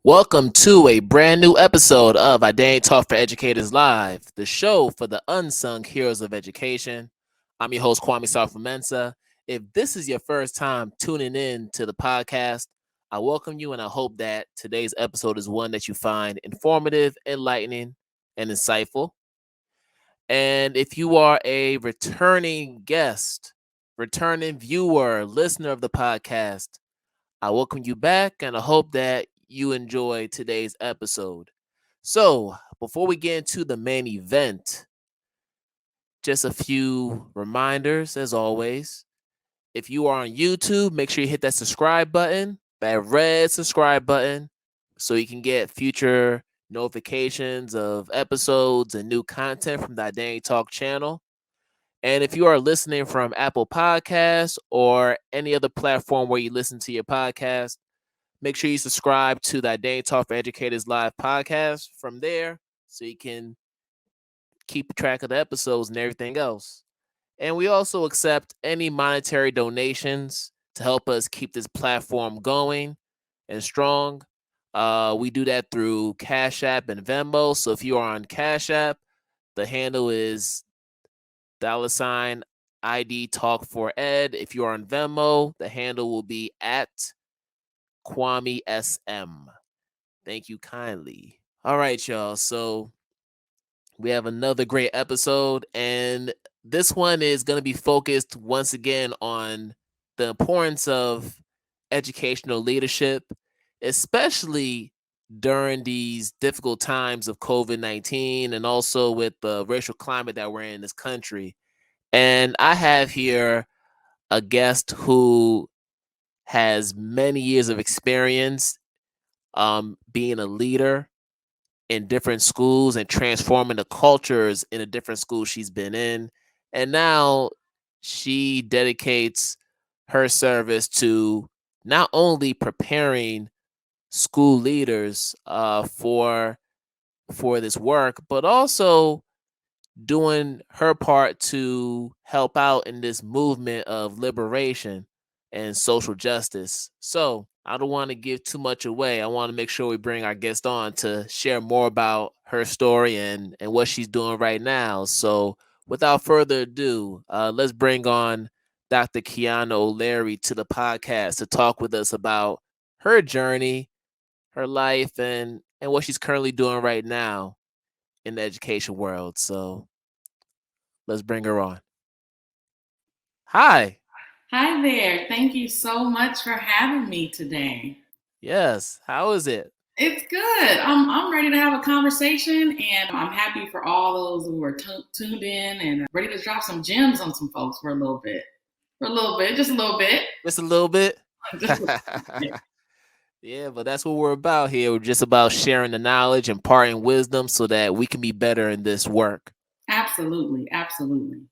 Welcome to a brand new episode of Identity Talk for Educators Live, the show for the unsung heroes of education. I'm your host, Kwame Sarfo-Mensah. If this is your first time tuning in to the podcast, I welcome you and I hope that today's episode is one that you find informative, enlightening, and insightful. And if you are a returning guest, returning viewer, listener of the podcast, I welcome you back and I hope that you enjoy today's episode. So, before we get into the main event, just a few reminders as always. If you are on YouTube, make sure you hit that subscribe button, that red subscribe button, so you can get future notifications of episodes and new content from the Identity Talk channel. And if you are listening from Apple Podcasts or any other platform where you listen to your podcast, make sure you subscribe to the Identity Talk for Educators Live podcast from there so you can keep track of the episodes and everything else. And we also accept any monetary donations to help us keep this platform going and strong. We do that through Cash App and Venmo. So if you are on Cash App, the handle is $ IDTALK4ED. If you're on Venmo, the handle will be at Kwame SM. Thank you kindly. All right, y'all. So we have another great episode, and this one is going to be focused once again on the importance of educational leadership, especially during these difficult times of COVID-19 and also with the racial climate that we're in this country. And I have here a guest who has many years of experience being a leader in different schools and transforming the cultures in the different schools she's been in. And now she dedicates her service to not only preparing school leaders for this work, but also doing her part to help out in this movement of liberation and social justice. So I don't want to give too much away. I want to make sure we bring our guest on to share more about her story and what she's doing right now. So without further ado, let's bring on Dr. Qiana O'Leary to the podcast to talk with us about her journey, her life, and what she's currently doing right now in the education world. So let's bring her on. Hi. Hi there. Thank you so much for having me today. Yes. How is it? It's good. I'm ready to have a conversation, and I'm happy for all those who are tuned in and ready to drop some gems on some folks for a little bit. Just a little bit. Just a little bit? Just a little bit. Yeah, but that's what we're about here. We're just about sharing the knowledge, imparting wisdom so that we can be better in this work. Absolutely. Absolutely.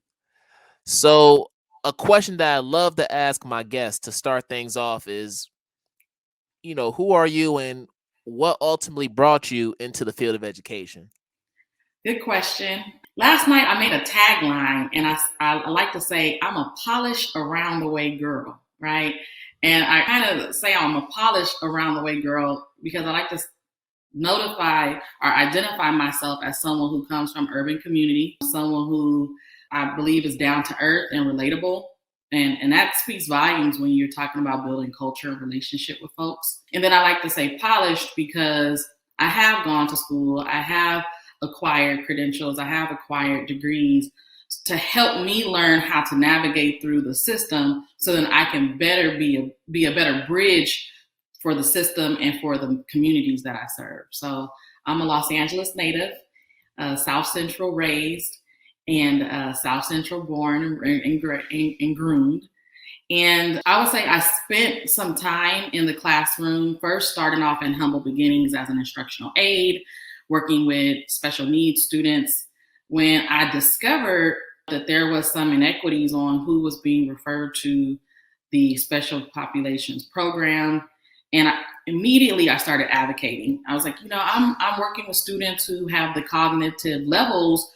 So, a question that I love to ask my guests to start things off is, who are you and what ultimately brought you into the field of education? Good question. Last night I made a tagline, and I like to say I'm a polished around the way girl, right? And I kind of say I'm a polished around the way girl because I like to notify or identify myself as someone who comes from urban community, someone who I believe is down to earth and relatable. And that speaks volumes when you're talking about building culture and relationship with folks. And then I like to say polished because I have gone to school, I have acquired credentials, I have acquired degrees to help me learn how to navigate through the system so that I can better be a better bridge for the system and for the communities that I serve. So I'm a Los Angeles native, South Central raised, and South Central born and groomed. And I would say I spent some time in the classroom, first starting off in humble beginnings as an instructional aide, working with special needs students. When I discovered that there was some inequities on who was being referred to the special populations program, and immediately I started advocating. I was like, I'm working with students who have the cognitive levels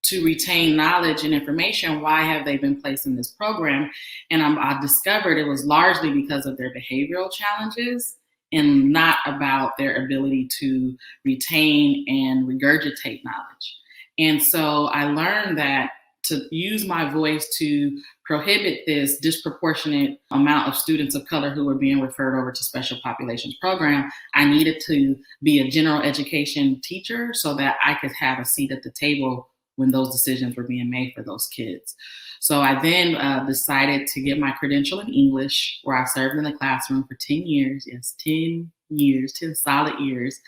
to retain knowledge and information. Why have they been placed in this program? And I discovered it was largely because of their behavioral challenges and not about their ability to retain and regurgitate knowledge. And so I learned that to use my voice to prohibit this disproportionate amount of students of color who were being referred over to special populations program, I needed to be a general education teacher so that I could have a seat at the table when those decisions were being made for those kids. So I then decided to get my credential in English, where I served in the classroom for 10 years. Yes, 10 years, 10 solid years,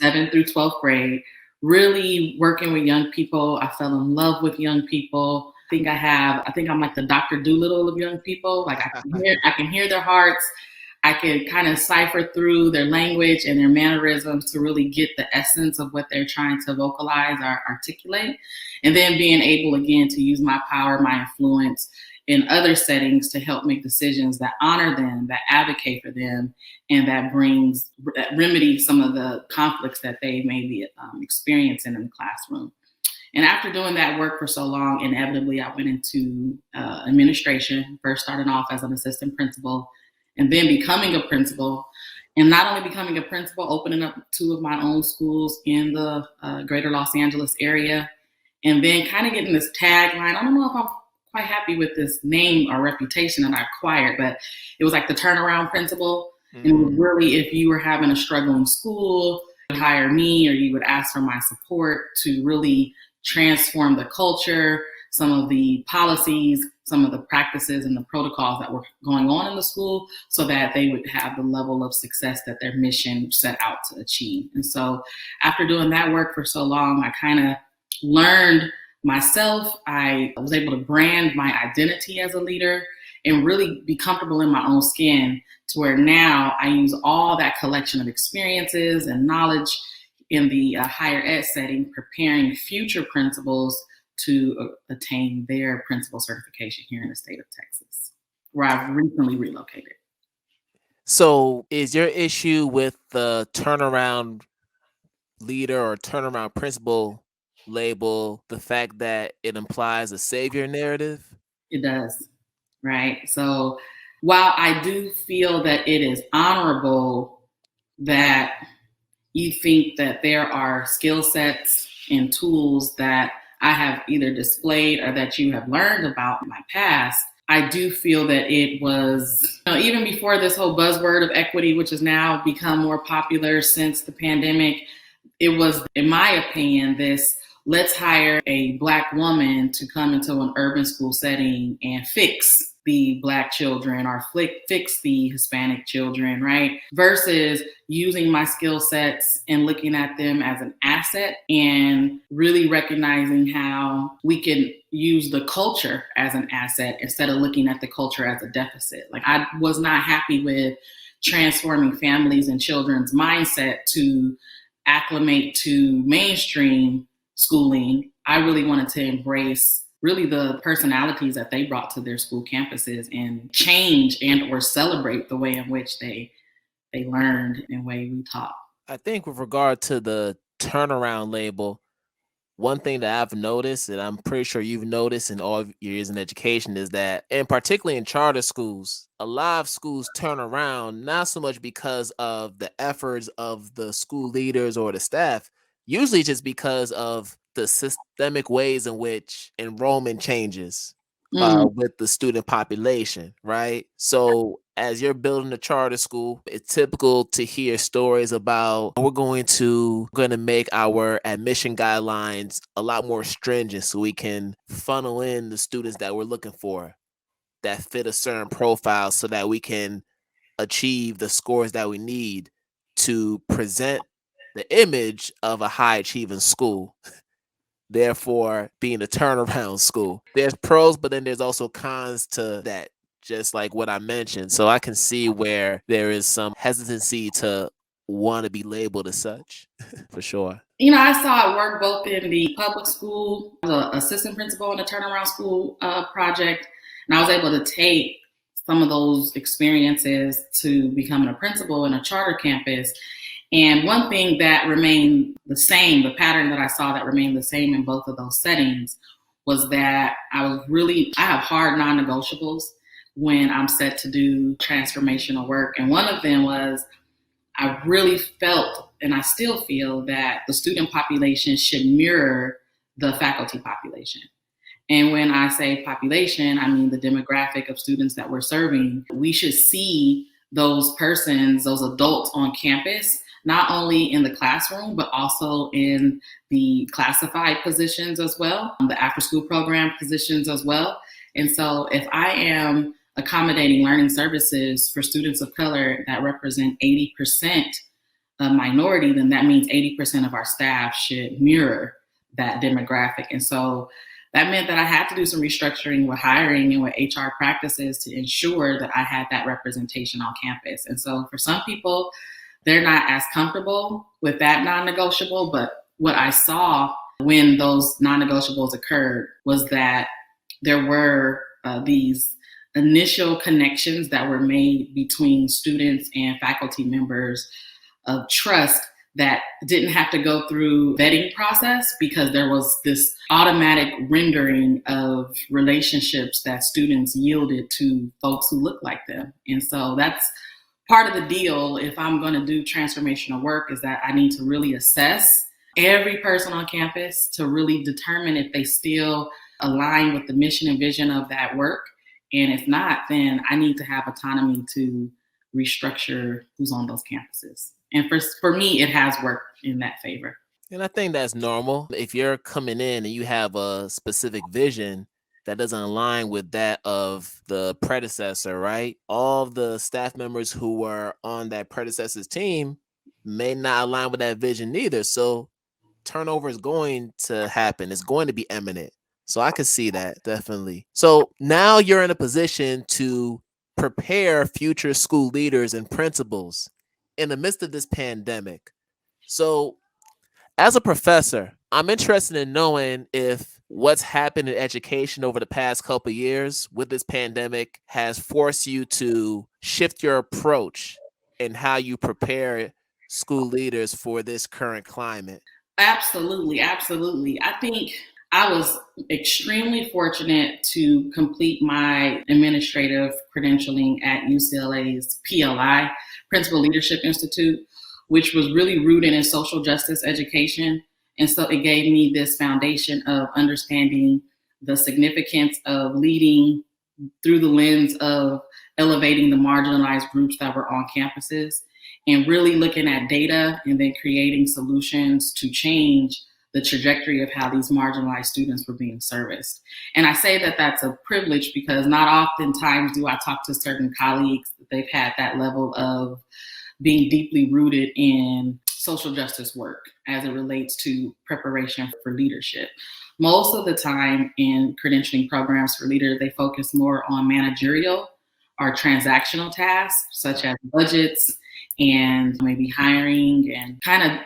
nice. 7th through 12th grade. Really working with young people. I fell in love with young people. I think I'm like the Dr. Doolittle of young people. Like I can hear their hearts. I could kind of cipher through their language and their mannerisms to really get the essence of what they're trying to vocalize or articulate. And then being able, again, to use my power, my influence in other settings to help make decisions that honor them, that advocate for them, and that remedy some of the conflicts that they may be experiencing in the classroom. And after doing that work for so long, inevitably I went into administration, first starting off as an assistant principal, and then becoming a principal. And not only becoming a principal, opening up 2 of my own schools in the greater Los Angeles area, and then kind of getting this tagline. I don't know if I'm quite happy with this name or reputation that I acquired, but it was like the turnaround principal. Mm-hmm. And it was really, if you were having a struggling school, you would hire me or you would ask for my support to really transform the culture, some of the policies, some of the practices and the protocols that were going on in the school so that they would have the level of success that their mission set out to achieve. And so after doing that work for so long, I kind of learned myself. I was able to brand my identity as a leader and really be comfortable in my own skin to where now I use all that collection of experiences and knowledge in the higher ed setting, preparing future principals to attain their principal certification here in the state of Texas, where I've recently relocated. So is your issue with the turnaround leader or turnaround principal label the fact that it implies a savior narrative? It does, right? So while I do feel that it is honorable that you think that there are skill sets and tools that I have either displayed or that you have learned about in my past, I do feel that it was, even before this whole buzzword of equity, which has now become more popular since the pandemic, it was, in my opinion, this let's hire a Black woman to come into an urban school setting and fix the Black children or fix the Hispanic children, right? Versus using my skill sets and looking at them as an asset and really recognizing how we can use the culture as an asset instead of looking at the culture as a deficit. Like I was not happy with transforming families and children's mindset to acclimate to mainstream schooling. I really wanted to embrace really the personalities that they brought to their school campuses and change and or celebrate the way in which they learned and way we taught. I think with regard to the turnaround label, one thing that I've noticed, and I'm pretty sure you've noticed in all of your years in education, is that, and particularly in charter schools, a lot of schools turn around, not so much because of the efforts of the school leaders or the staff, usually just because of the systemic ways in which enrollment changes with the student population, right? So as you're building a charter school, it's typical to hear stories about we're going to make our admission guidelines a lot more stringent so we can funnel in the students that we're looking for that fit a certain profile so that we can achieve the scores that we need to present the image of a high achieving school, therefore being a turnaround school. There's pros, but then there's also cons to that, just like what I mentioned. So I can see where there is some hesitancy to want to be labeled as such, for sure. I saw it work both in the public school, I was an assistant principal in the turnaround school project, and I was able to take some of those experiences to becoming a principal in a charter campus. And one thing that remained the same, the pattern that I saw that remained the same in both of those settings, was that I have hard non-negotiables when I'm set to do transformational work. And one of them was I really felt, and I still feel, that the student population should mirror the faculty population. And when I say population, I mean the demographic of students that we're serving. We should see those persons, those adults on campus, not only in the classroom, but also in the classified positions as well, the after-school program positions as well. And so if I am accommodating learning services for students of color that represent 80% of minority, then that means 80% of our staff should mirror that demographic. And so that meant that I had to do some restructuring with hiring and with HR practices to ensure that I had that representation on campus. And so for some people, they're not as comfortable with that non-negotiable, but what I saw when those non-negotiables occurred was that there were these initial connections that were made between students and faculty members of trust that didn't have to go through vetting process, because there was this automatic rendering of relationships that students yielded to folks who look like them. And so that's part of the deal. If I'm going to do transformational work, is that I need to really assess every person on campus to really determine if they still align with the mission and vision of that work. And if not, then I need to have autonomy to restructure who's on those campuses. And for me, it has worked in that favor. And I think that's normal. If you're coming in and you have a specific vision that doesn't align with that of the predecessor, right? All of the staff members who were on that predecessor's team may not align with that vision either. So turnover is going to happen. It's going to be imminent. So I can see that, definitely. So now you're in a position to prepare future school leaders and principals in the midst of this pandemic. So as a professor, I'm interested in knowing if what's happened in education over the past couple of years with this pandemic has forced you to shift your approach in how you prepare school leaders for this current climate. Absolutely, absolutely. I think I was extremely fortunate to complete my administrative credentialing at UCLA's PLI, Principal Leadership Institute, which was really rooted in social justice education. And so it gave me this foundation of understanding the significance of leading through the lens of elevating the marginalized groups that were on campuses, and really looking at data and then creating solutions to change the trajectory of how these marginalized students were being serviced. And I say that that's a privilege because not oftentimes do I talk to certain colleagues that they've had that level of being deeply rooted in social justice work as it relates to preparation for leadership. Most of the time in credentialing programs for leaders, they focus more on managerial or transactional tasks, such as budgets and maybe hiring and kind of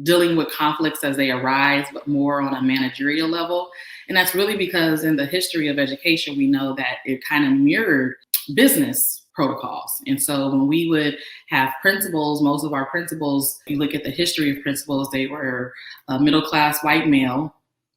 dealing with conflicts as they arise, but more on a managerial level. And that's really because in the history of education, we know that it kind of mirrored business protocols. And so when we would have principals, most of our principals, if you look at the history of principals, they were a middle-class white male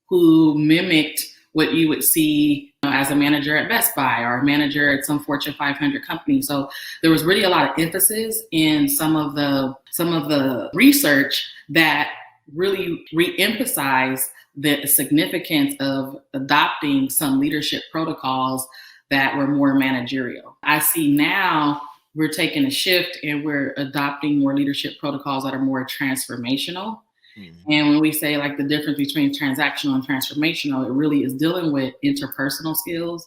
who mimicked what you would see as a manager at Best Buy or a manager at some Fortune 500 company. So there was really a lot of emphasis in some of the research that really re-emphasized the significance of adopting some leadership protocols that were more managerial. I see now we're taking a shift and we're adopting more leadership protocols that are more transformational. Mm-hmm. And when we say like the difference between transactional and transformational, it really is dealing with interpersonal skills,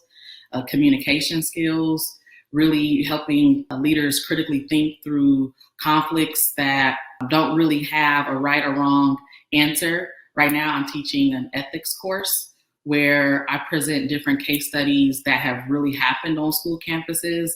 communication skills, really helping leaders critically think through conflicts that don't really have a right or wrong answer. Right now, I'm teaching an ethics course where I present different case studies that have really happened on school campuses.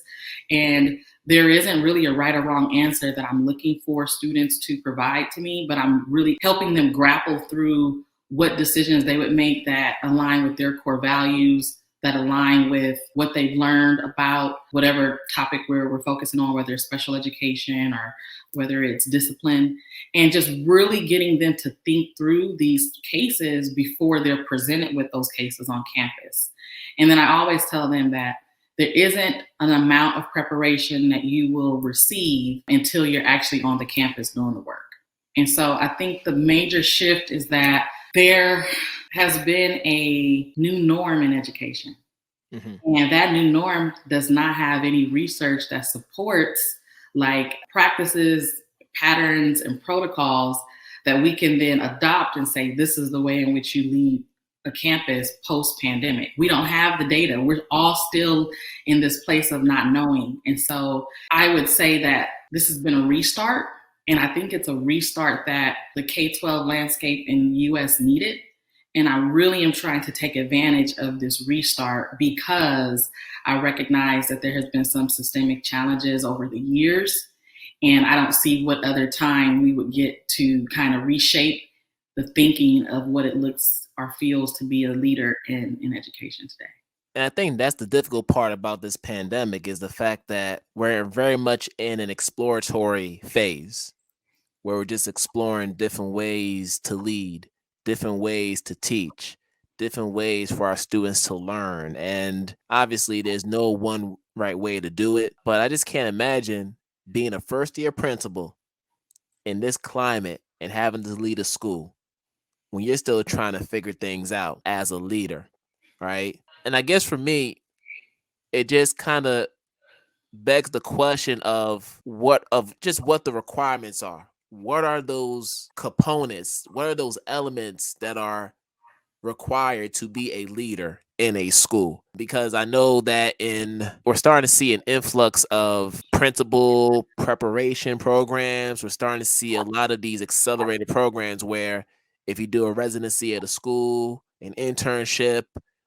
And there isn't really a right or wrong answer that I'm looking for students to provide to me, but I'm really helping them grapple through what decisions they would make that align with their core values, that align with what they've learned about whatever topic we're focusing on, whether it's special education or whether it's discipline, and just really getting them to think through these cases before they're presented with those cases on campus. And then I always tell them that there isn't an amount of preparation that you will receive until you're actually on the campus doing the work. And so I think the major shift is that there has been a new norm in education. Mm-hmm. And that new norm does not have any research that supports like practices, patterns, and protocols that we can then adopt and say, this is the way in which you lead a campus post-pandemic. We don't have the data. We're all still in this place of not knowing. And so I would say that this has been a restart. And I think it's a restart that the K-12 landscape in the US needed. And I really am trying to take advantage of this restart because I recognize that there has been some systemic challenges over the years. And I don't see what other time we would get to kind of reshape the thinking of what it looks or feels to be a leader in education today. And I think that's the difficult part about this pandemic is the fact that we're very much in an exploratory phase where we're just exploring different ways to lead, different ways to teach, different ways for our students to learn. And obviously there's no one right way to do it, but I just can't imagine being a first-year principal in this climate and having to lead a school when you're still trying to figure things out as a leader, right? And I guess for me, it just kind of begs the question of what the requirements are. What are those components? What are those elements that are required to be a leader in a school? Because I know that we're starting to see an influx of principal preparation programs. We're starting to see a lot of these accelerated programs where if you do a residency at a school, an internship,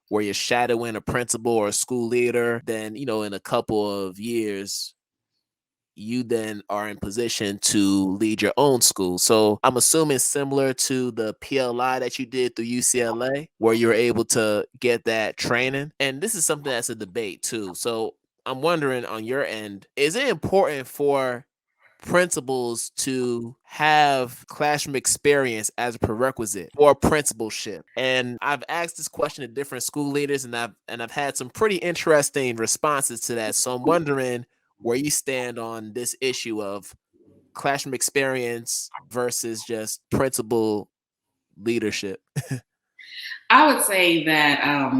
where you're shadowing a principal or a school leader, then, in a couple of years, you then are in position to lead your own school. So I'm assuming similar to the PLI that you did through UCLA, where you were able to get that training. And this is something that's a debate too. So I'm wondering on your end, is it important for principals to have classroom experience as a prerequisite for principalship? And I've asked this question to different school leaders, and I've had some pretty interesting responses to that. So I'm wondering where you stand on this issue of classroom experience versus just principal leadership. I would say that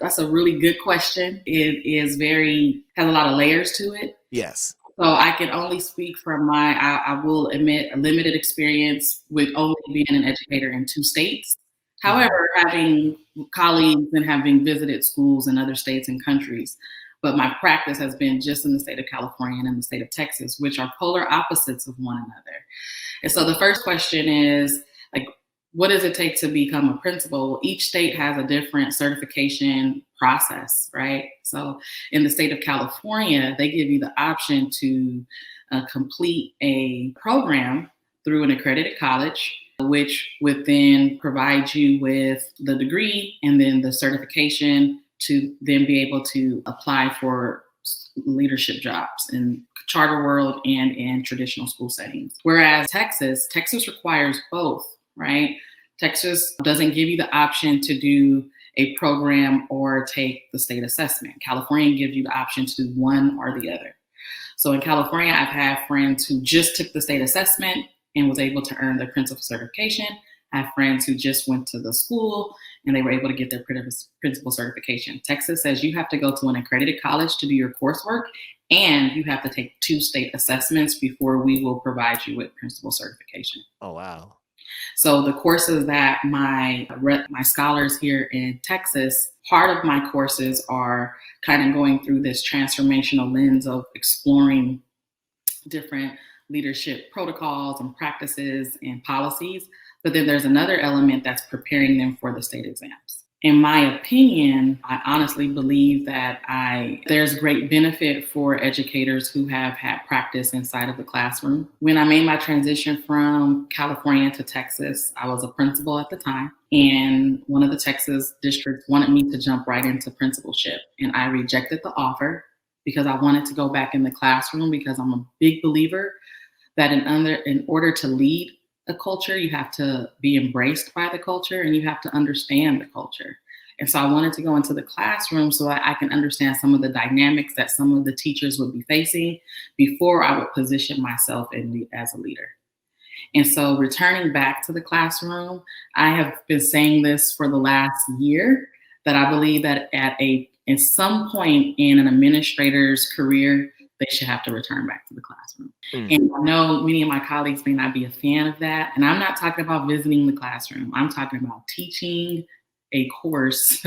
that's a really good question. It has a lot of layers to it. Yes. So I can only speak from I will admit, a limited experience with only being an educator in 2 states. However, having colleagues and having visited schools in other states and countries, but my practice has been just in the state of California and in the state of Texas, which are polar opposites of one another. And so the first question is, like, what does it take to become a principal? Well, each state has a different certification process, right? So in the state of California, they give you the option to complete a program through an accredited college, which would then provide you with the degree and then the certification to then be able to apply for leadership jobs in charter world and in traditional school settings. Whereas Texas requires both, right? Texas doesn't give you the option to do a program or take the state assessment. California gives you the option to do one or the other. So in California, I've had friends who just took the state assessment and was able to earn their principal certification. I have friends who just went to the school and they were able to get their principal certification. Texas says you have to go to an accredited college to do your coursework, and you have to take 2 state assessments before we will provide you with principal certification. Oh, wow. So the courses that my scholars here in Texas, part of my courses are kind of going through this transformational lens of exploring different leadership protocols and practices and policies. But then there's another element that's preparing them for the state exams. In my opinion, I honestly believe that there's great benefit for educators who have had practice inside of the classroom. When I made my transition from California to Texas, I was a principal at the time, and one of the Texas districts wanted me to jump right into principalship, and I rejected the offer because I wanted to go back in the classroom, because I'm a big believer that in order to lead a culture, you have to be embraced by the culture and you have to understand the culture. And so I wanted to go into the classroom so I can understand some of the dynamics that some of the teachers would be facing before I would position myself as a leader. And so returning back to the classroom, I have been saying this for the last year, that I believe that at some point in an administrator's career, they should have to return back to the classroom. And I know many of my colleagues may not be a fan of that. And I'm not talking about visiting the classroom. I'm talking about teaching a course,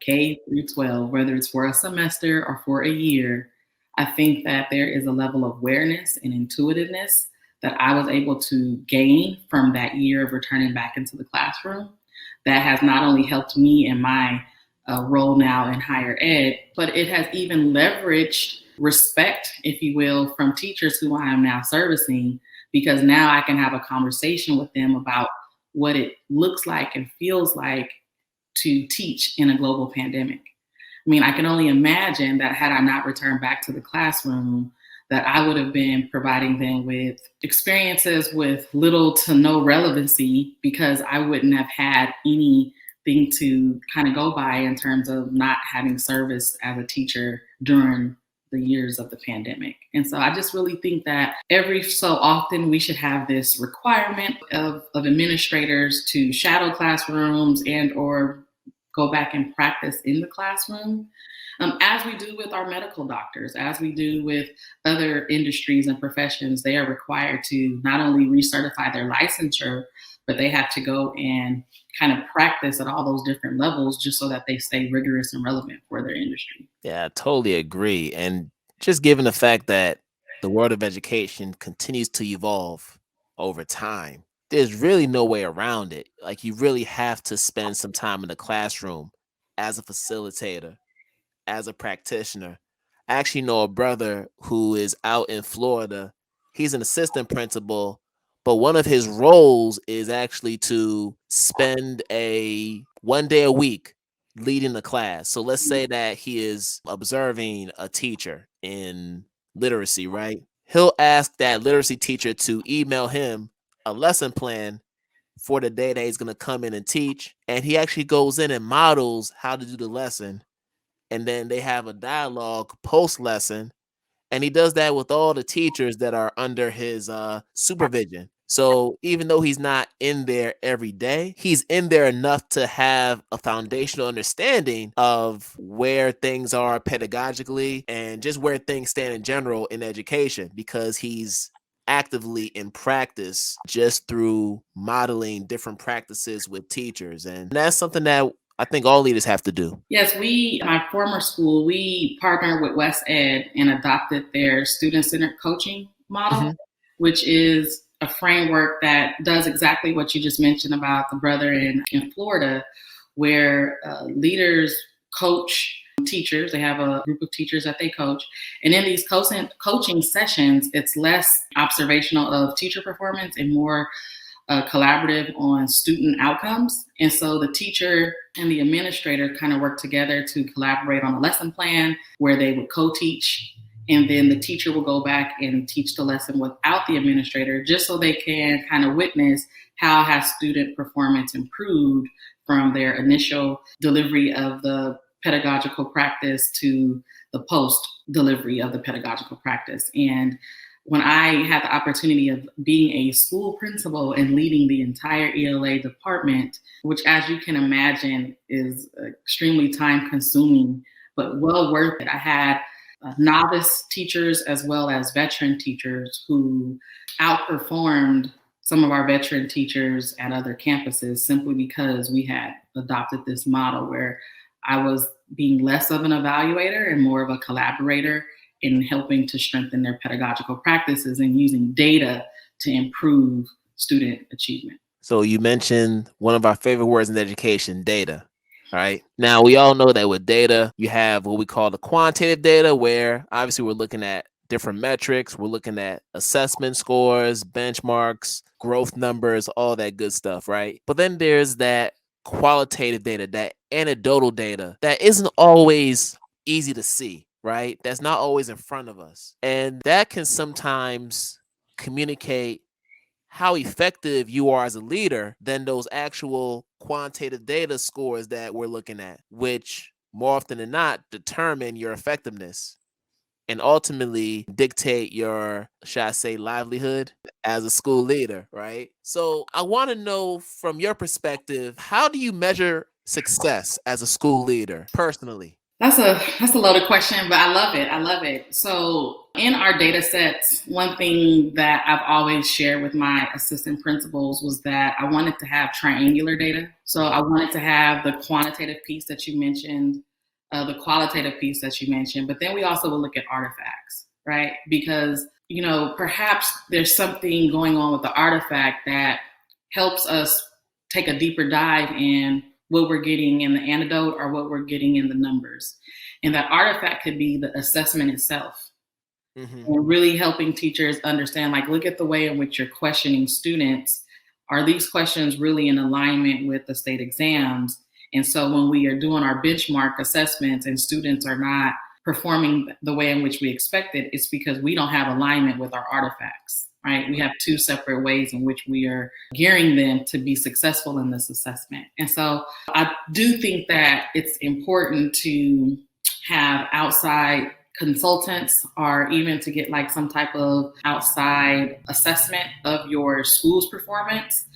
K through 12, whether it's for a semester or for a year. I think that there is a level of awareness and intuitiveness that I was able to gain from that year of returning back into the classroom that has not only helped me in my role now in higher ed, but it has even leveraged respect, if you will, from teachers who I am now servicing, because now I can have a conversation with them about what it looks like and feels like to teach in a global pandemic. I mean, I can only imagine that had I not returned back to the classroom, that I would have been providing them with experiences with little to no relevancy, because I wouldn't have had anything to kind of go by in terms of not having service as a teacher during the years of the pandemic. And so I just really think that every so often we should have this requirement of administrators to shadow classrooms and or go back and practice in the classroom. As we do with our medical doctors, as we do with other industries and professions, they are required to not only recertify their licensure, but they have to go and kind of practice at all those different levels just so that they stay rigorous and relevant for their industry. Yeah, I totally agree. And just given the fact that the world of education continues to evolve over time, there's really no way around it. Like, you really have to spend some time in the classroom as a facilitator, as a practitioner. I actually know a brother who is out in Florida. He's an assistant principal, but one of his roles is actually to spend a 1 day a week leading the class. So let's say that he is observing a teacher in literacy, right? He'll ask that literacy teacher to email him a lesson plan for the day that he's going to come in and teach. And he actually goes in and models how to do the lesson. And then they have a dialogue post lesson. And he does that with all the teachers that are under his supervision. So even though he's not in there every day, he's in there enough to have a foundational understanding of where things are pedagogically and just where things stand in general in education, because he's actively in practice just through modeling different practices with teachers. And that's something that I think all leaders have to do. Yes, my former school, we partnered with West Ed and adopted their student-centered coaching model, which is a framework that does exactly what you just mentioned about the brother in Florida, where leaders coach teachers. They have a group of teachers that they coach. And in these coaching sessions, it's less observational of teacher performance and more collaborative on student outcomes. And so the teacher and the administrator kind of work together to collaborate on a lesson plan where they would co-teach. And then the teacher will go back and teach the lesson without the administrator, just so they can kind of witness how has student performance improved from their initial delivery of the pedagogical practice to the post delivery of the pedagogical practice. And when I had the opportunity of being a school principal and leading the entire ELA department, which, as you can imagine, is extremely time consuming, but well worth it. I had novice teachers as well as veteran teachers who outperformed some of our veteran teachers at other campuses simply because we had adopted this model where I was being less of an evaluator and more of a collaborator in helping to strengthen their pedagogical practices and using data to improve student achievement. So you mentioned one of our favorite words in education, data. All right. Now, we all know that with data, you have what we call the quantitative data, where obviously we're looking at different metrics. We're looking at assessment scores, benchmarks, growth numbers, all that good stuff, right? But then there's that qualitative data, that anecdotal data that isn't always easy to see, right? That's not always in front of us. And that can sometimes communicate how effective you are as a leader than those actual quantitative data scores that we're looking at, which more often than not determine your effectiveness and ultimately dictate your, should I say, livelihood as a school leader, right? So I want to know from your perspective, how do you measure success as a school leader personally? That's a loaded question, but I love it. I love it. So in our data sets, one thing that I've always shared with my assistant principals was that I wanted to have triangular data. So I wanted to have the quantitative piece that you mentioned, the qualitative piece that you mentioned, but then we also will look at artifacts, right? Because, perhaps there's something going on with the artifact that helps us take a deeper dive in what we're getting in the antidote or what we're getting in the numbers. And that artifact could be the assessment itself. Mm-hmm. And really helping teachers understand, like, look at the way in which you're questioning students. Are these questions really in alignment with the state exams? And so when we are doing our benchmark assessments and students are not performing the way in which we expected, it's because we don't have alignment with our artifacts, right? We have two separate ways in which we are gearing them to be successful in this assessment. And so I do think that it's important to have outside consultants or even to get like some type of outside assessment of your school's performance.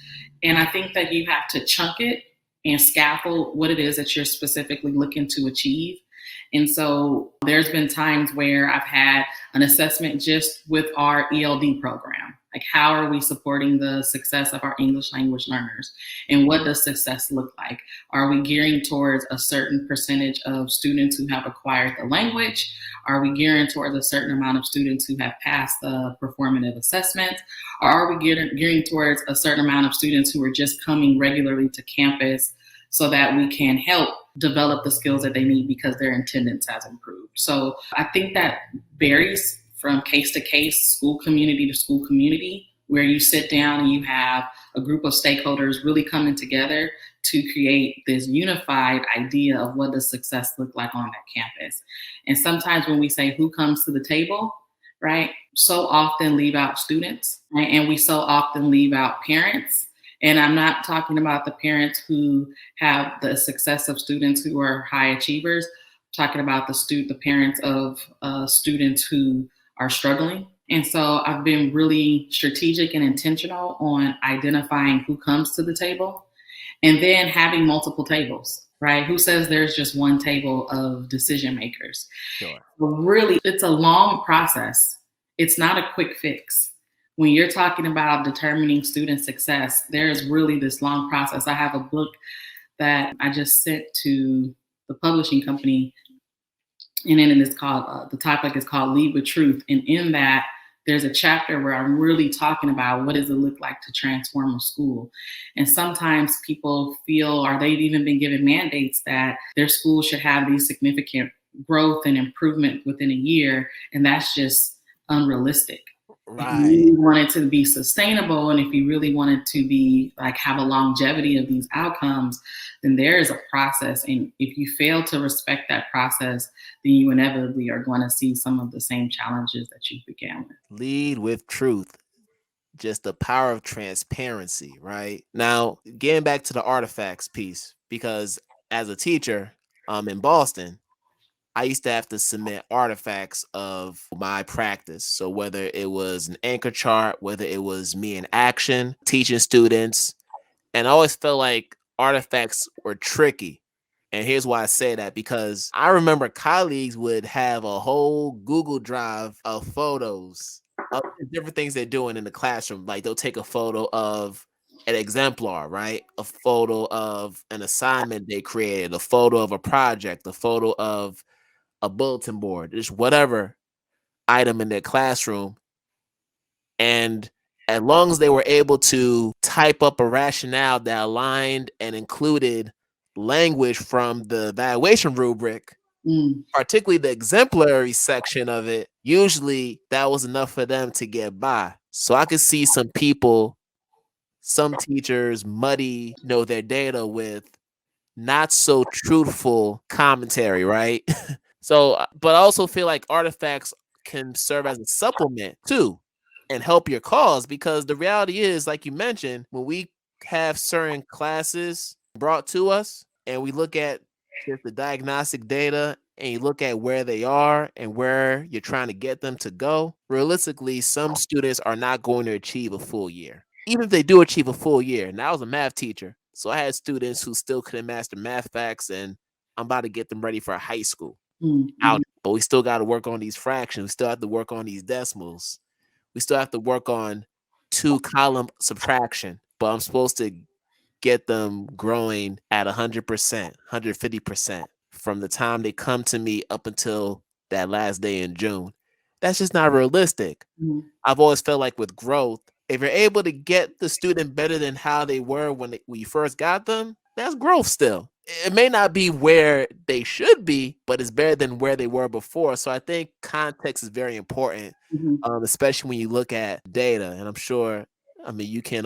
And I think that you have to chunk it and scaffold what it is that you're specifically looking to achieve. And so there's been times where I've had an assessment just with our ELD program. Like, how are we supporting the success of our English language learners? And what does success look like? Are we gearing towards a certain percentage of students who have acquired the language? Are we gearing towards a certain amount of students who have passed the performative assessments? Or are we gearing towards a certain amount of students who are just coming regularly to campus so that we can help develop the skills that they need because their attendance has improved? So I think that varies from case to case, school community to school community, where you sit down and you have a group of stakeholders really coming together to create this unified idea of what does success look like on that campus. And sometimes when we say who comes to the table, right, so often leave out students, right? And we so often leave out parents. And I'm not talking about the parents who have the success of students who are high achievers. I'm talking about the parents of students who are struggling. And so I've been really strategic and intentional on identifying who comes to the table and then having multiple tables, right? Who says there's just one table of decision makers? Sure. But really, it's a long process. It's not a quick fix. When you're talking about determining student success, there's really this long process. I have a book that I just sent to the publishing company, and then it's called, the topic is called Lead with Truth. And in that, there's a chapter where I'm really talking about what does it look like to transform a school. And sometimes people feel, or they've even been given mandates that their school should have these significant growth and improvement within a year. And that's just unrealistic. Right. If you really want it to be sustainable, and if you really want it to be like have a longevity of these outcomes, then there is a process. And if you fail to respect that process, then you inevitably are going to see some of the same challenges that you began with. Lead with truth. Just the power of transparency, right? Now, getting back to the artifacts piece, because as a teacher in Boston, I used to have to submit artifacts of my practice. So whether it was an anchor chart, whether it was me in action, teaching students, and I always felt like artifacts were tricky. And here's why I say that, because I remember colleagues would have a whole Google Drive of photos of the different things they're doing in the classroom. Like they'll take a photo of an exemplar, right? A photo of an assignment they created, a photo of a project, a photo of a bulletin board, just whatever item in their classroom. And as long as they were able to type up a rationale that aligned and included language from the evaluation rubric, particularly the exemplary section of it, usually that was enough for them to get by. So I could see some people, some teachers muddy, their data with not so truthful commentary, right? So, but I also feel like artifacts can serve as a supplement too. and help your cause, because the reality is, like you mentioned, when we have certain classes brought to us and we look at just the diagnostic data and you look at where they are and where you're trying to get them to go, realistically, some students are not going to achieve a full year. Even if they do achieve a full year, and I was a math teacher, so I had students who still couldn't master math facts, and I'm about to get them ready for high school. Mm-hmm. But we still got to work on these fractions. We still have to work on these decimals. We still have to work on 2-column subtraction. But I'm supposed to get them growing at 100%, 150% from the time they come to me up until that last day in June. That's just not realistic. Mm-hmm. I've always felt like with growth, if you're able to get the student better than how they were when you first got them, that's growth still. It may not be where they should be, but it's better than where they were before. So I think context is very important, especially when you look at data. And I'm sure, I mean, you can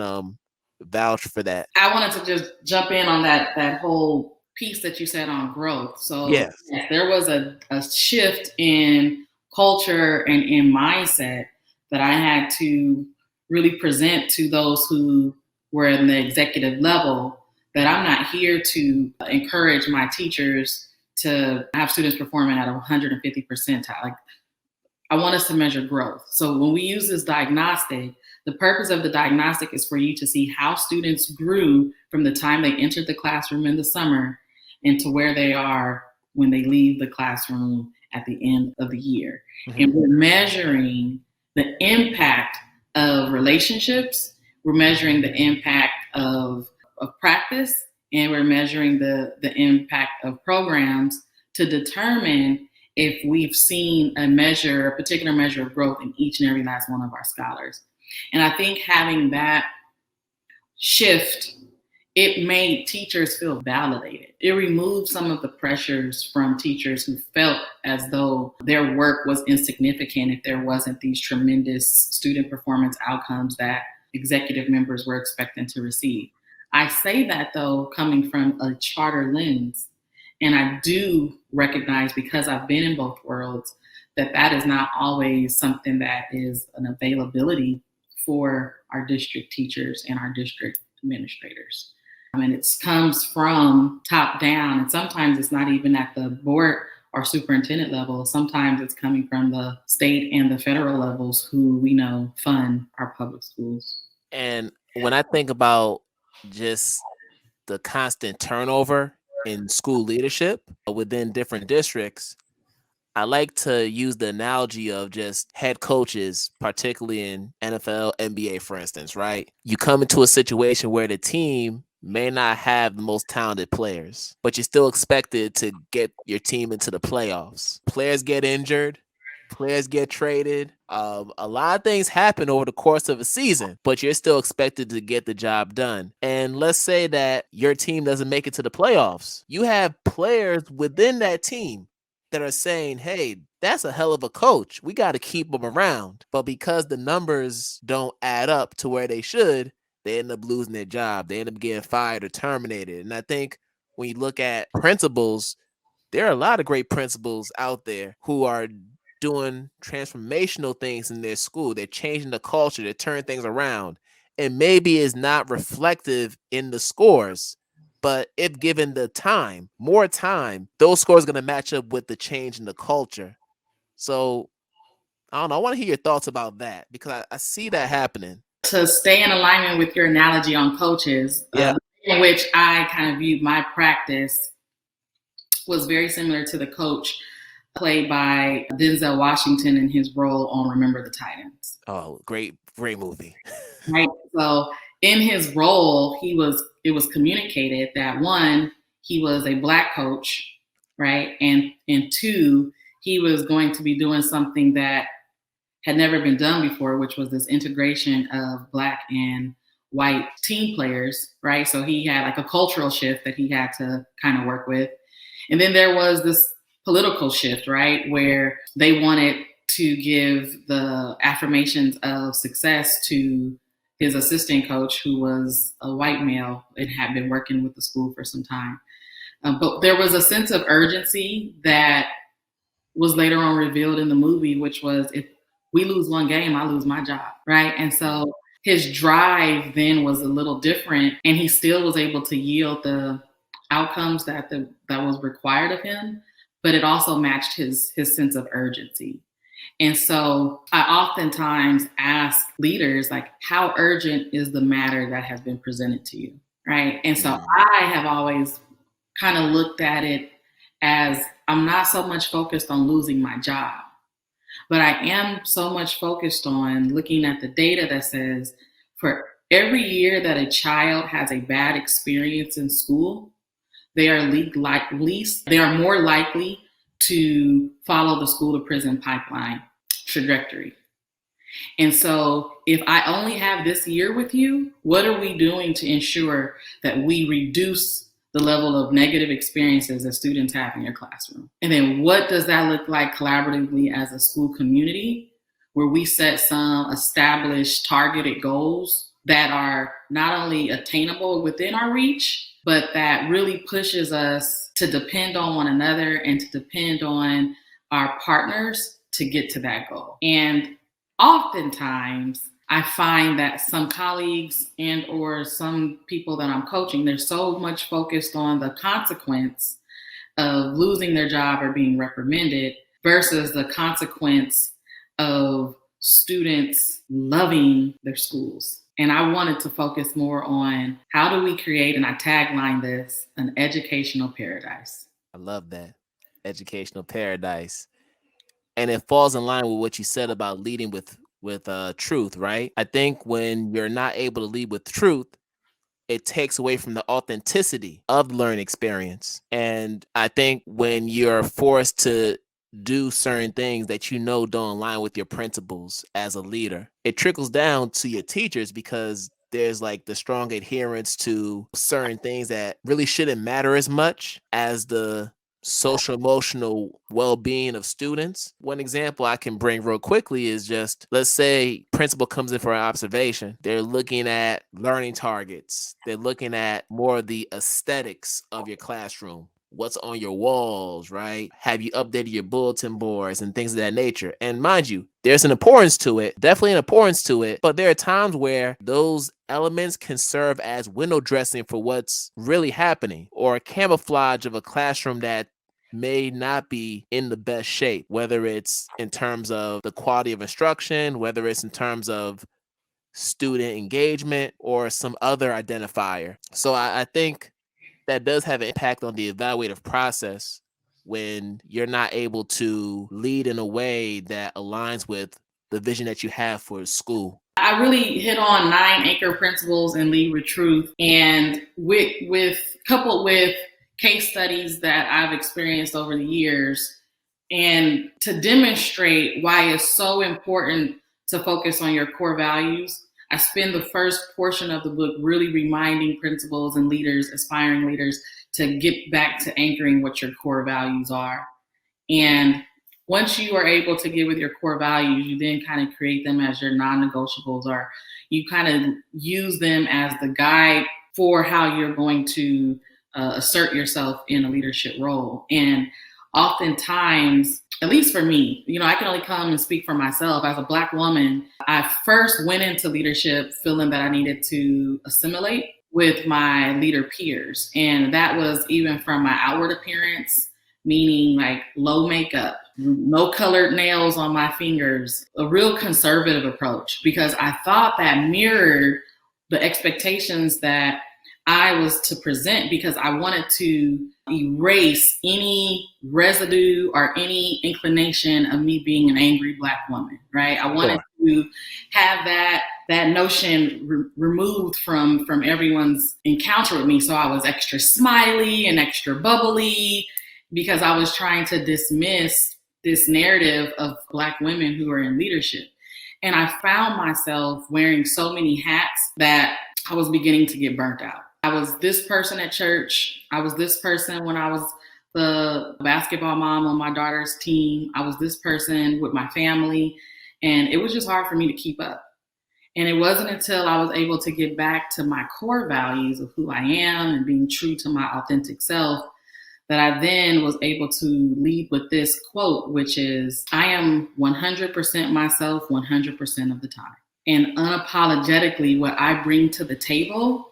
vouch for that. I wanted to just jump in on that whole piece that you said on growth. So Yes. There was a shift in culture and in mindset that I had to really present to those who were in the executive level, that I'm not here to encourage my teachers to have students performing at 150 percentile. Like, I want us to measure growth. So when we use this diagnostic, the purpose of the diagnostic is for you to see how students grew from the time they entered the classroom in the summer and to where they are when they leave the classroom at the end of the year. Mm-hmm. And we're measuring the impact of relationships, we're measuring the impact of practice, and we're measuring the impact of programs to determine if we've seen a particular measure of growth in each and every last one of our scholars. And I think having that shift, it made teachers feel validated. It removed some of the pressures from teachers who felt as though their work was insignificant if there wasn't these tremendous student performance outcomes that executive members were expecting to receive. I say that, though, coming from a charter lens. And I do recognize, because I've been in both worlds, that is not always something that is an availability for our district teachers and our district administrators. I mean, it comes from top down, and sometimes it's not even at the board or superintendent level. Sometimes it's coming from the state and the federal levels, who we know fund our public schools. And when I think about just the constant turnover in school leadership within different districts, I like to use the analogy of just head coaches, particularly in NFL, NBA, for instance, right? You come into a situation where the team may not have the most talented players, but you're still expected to get your team into the playoffs. Players get injured. Players get traded. A lot of things happen over the course of a season, but you're still expected to get the job done. And let's say that your team doesn't make it to the playoffs. You have players within that team that are saying, hey, that's a hell of a coach. We got to keep him around. But because the numbers don't add up to where they should, they end up losing their job. They end up getting fired or terminated. And I think when you look at principals, there are a lot of great principals out there who are doing transformational things in their school. They're changing the culture. They're turning things around. And maybe it's not reflective in the scores, but if given the time, more time, those scores are going to match up with the change in the culture. So, I don't know. I want to hear your thoughts about that, because I see that happening. To stay in alignment with your analogy on coaches, in which I kind of viewed my practice was very similar to the coach played by Denzel Washington in his role on Remember the Titans. Oh, great movie. Right. So in his role, it was communicated that, one, he was a Black coach, right? And two, he was going to be doing something that had never been done before, which was this integration of Black and white team players, right? So he had like a cultural shift that he had to kind of work with. And then there was this political shift, right, where they wanted to give the affirmations of success to his assistant coach, who was a white male and had been working with the school for some time. But there was a sense of urgency that was later on revealed in the movie, which was, if we lose one game, I lose my job, right? And so his drive then was a little different, and he still was able to yield the outcomes that was required of him, but it also matched his sense of urgency. And so I oftentimes ask leaders, like, how urgent is the matter that has been presented to you, right? And so I have always kind of looked at it as, I'm not so much focused on losing my job, but I am so much focused on looking at the data that says for every year that a child has a bad experience in school, they are more likely to follow the school to prison pipeline trajectory. And so if I only have this year with you, what are we doing to ensure that we reduce the level of negative experiences that students have in your classroom? And then what does that look like collaboratively as a school community, where we set some established targeted goals that are not only attainable within our reach, but that really pushes us to depend on one another and to depend on our partners to get to that goal. And oftentimes I find that some colleagues and or some people that I'm coaching, they're so much focused on the consequence of losing their job or being reprimanded versus the consequence of students loving their schools. And I wanted to focus more on how do we create, and I tagline this, an educational paradise. I love that. Educational paradise. And it falls in line with what you said about leading with truth, right? I think when you're not able to lead with truth, it takes away from the authenticity of the learning experience. And I think when you're forced to do certain things that you know don't align with your principles as a leader, it trickles down to your teachers, because there's like the strong adherence to certain things that really shouldn't matter as much as the social emotional well-being of students. One example I can bring real quickly is just, let's say principal comes in for an observation. They're looking at learning targets. They're looking at more of the aesthetics of your classroom. What's on your walls, right? Have you updated your bulletin boards and things of that nature? And mind you, there's an importance to it, definitely an importance to it, but there are times where those elements can serve as window dressing for what's really happening, or a camouflage of a classroom that may not be in the best shape, whether it's in terms of the quality of instruction, whether it's in terms of student engagement, or some other identifier. So I think that does have an impact on the evaluative process when you're not able to lead in a way that aligns with the vision that you have for the school. I really hit on 9 anchor principles and lead with truth, and with coupled with case studies that I've experienced over the years, and to demonstrate why it's so important to focus on your core values. I spend the first portion of the book really reminding principals and leaders, aspiring leaders, to get back to anchoring what your core values are. And once you are able to get with your core values, you then kind of create them as your non-negotiables, or you kind of use them as the guide for how you're going to assert yourself in a leadership role. And oftentimes, at least for me, I can only come and speak for myself. As a Black woman, I first went into leadership feeling that I needed to assimilate with my leader peers. And that was even from my outward appearance, meaning like low makeup, no colored nails on my fingers, a real conservative approach, because I thought that mirrored the expectations that I was to present, because I wanted to erase any residue or any inclination of me being an angry Black woman, right? I wanted to have that notion removed from everyone's encounter with me. So I was extra smiley and extra bubbly, because I was trying to dismiss this narrative of Black women who are in leadership. And I found myself wearing so many hats that I was beginning to get burnt out. I was this person at church. I was this person when I was the basketball mom on my daughter's team. I was this person with my family. And it was just hard for me to keep up. And it wasn't until I was able to get back to my core values of who I am and being true to my authentic self that I then was able to lead with this quote, which is, I am 100% myself 100% of the time. And unapologetically, what I bring to the table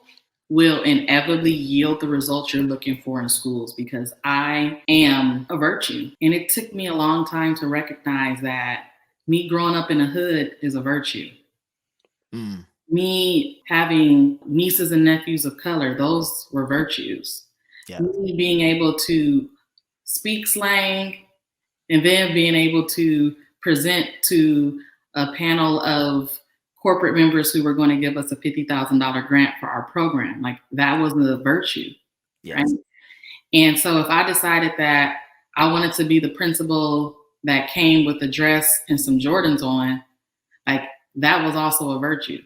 will inevitably yield the results you're looking for in schools, because I am a virtue. And it took me a long time to recognize that me growing up in the hood is a virtue. Me having nieces and nephews of color, those were virtues. Yeah. Me being able to speak slang and then being able to present to a panel of corporate members who were going to give us a $50,000 grant for our program. Like, that was the virtue. Yes. Right? And so if I decided that I wanted to be the principal that came with a dress and some Jordans on, like, that was also a virtue.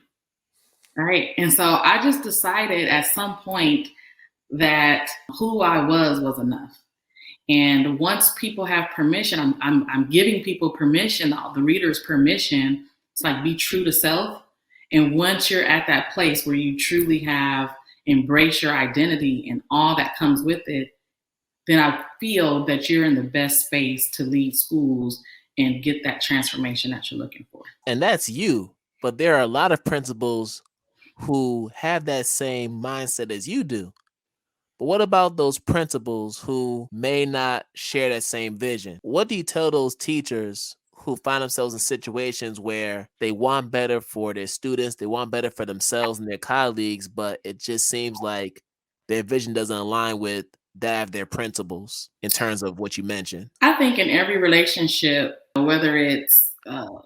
Right. And so I just decided at some point that who I was enough. And once people have permission, I'm giving people permission, the readers permission to like be true to self. And once you're at that place where you truly have embraced your identity and all that comes with it, then I feel that you're in the best space to lead schools and get that transformation that you're looking for. And that's you. But there are a lot of principals who have that same mindset as you do. But what about those principals who may not share that same vision? What do you tell those teachers who find themselves in situations where they want better for their students, they want better for themselves and their colleagues, but it just seems like their vision doesn't align with that of their principals in terms of what you mentioned? I think in every relationship, whether it's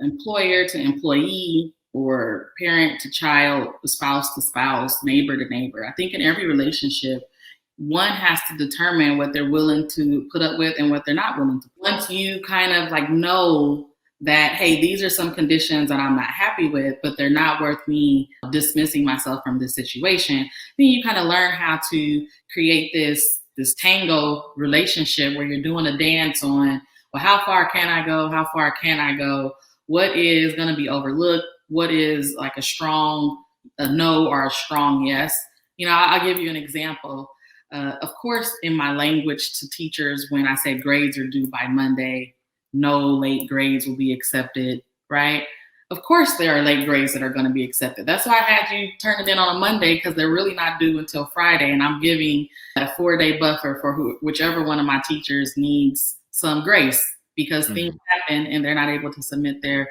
employer to employee or parent to child, spouse to spouse, neighbor to neighbor, I think in every relationship, one has to determine what they're willing to put up with and what they're not willing to. Once you kind of like know that, hey, these are some conditions that I'm not happy with, but they're not worth me dismissing myself from this situation, then you kind of learn how to create this tango relationship where you're doing a dance on, well, how far can I go? How far can I go? What is going to be overlooked? What is like a no or a strong yes? You know, I'll give you an example. Of course, in my language to teachers, when I say grades are due by Monday, no late grades will be accepted, right? Of course, there are late grades that are going to be accepted. That's why I had you turn it in on a Monday, because they're really not due until Friday. And I'm giving a 4-day buffer for whichever one of my teachers needs some grace, because things happen and they're not able to submit their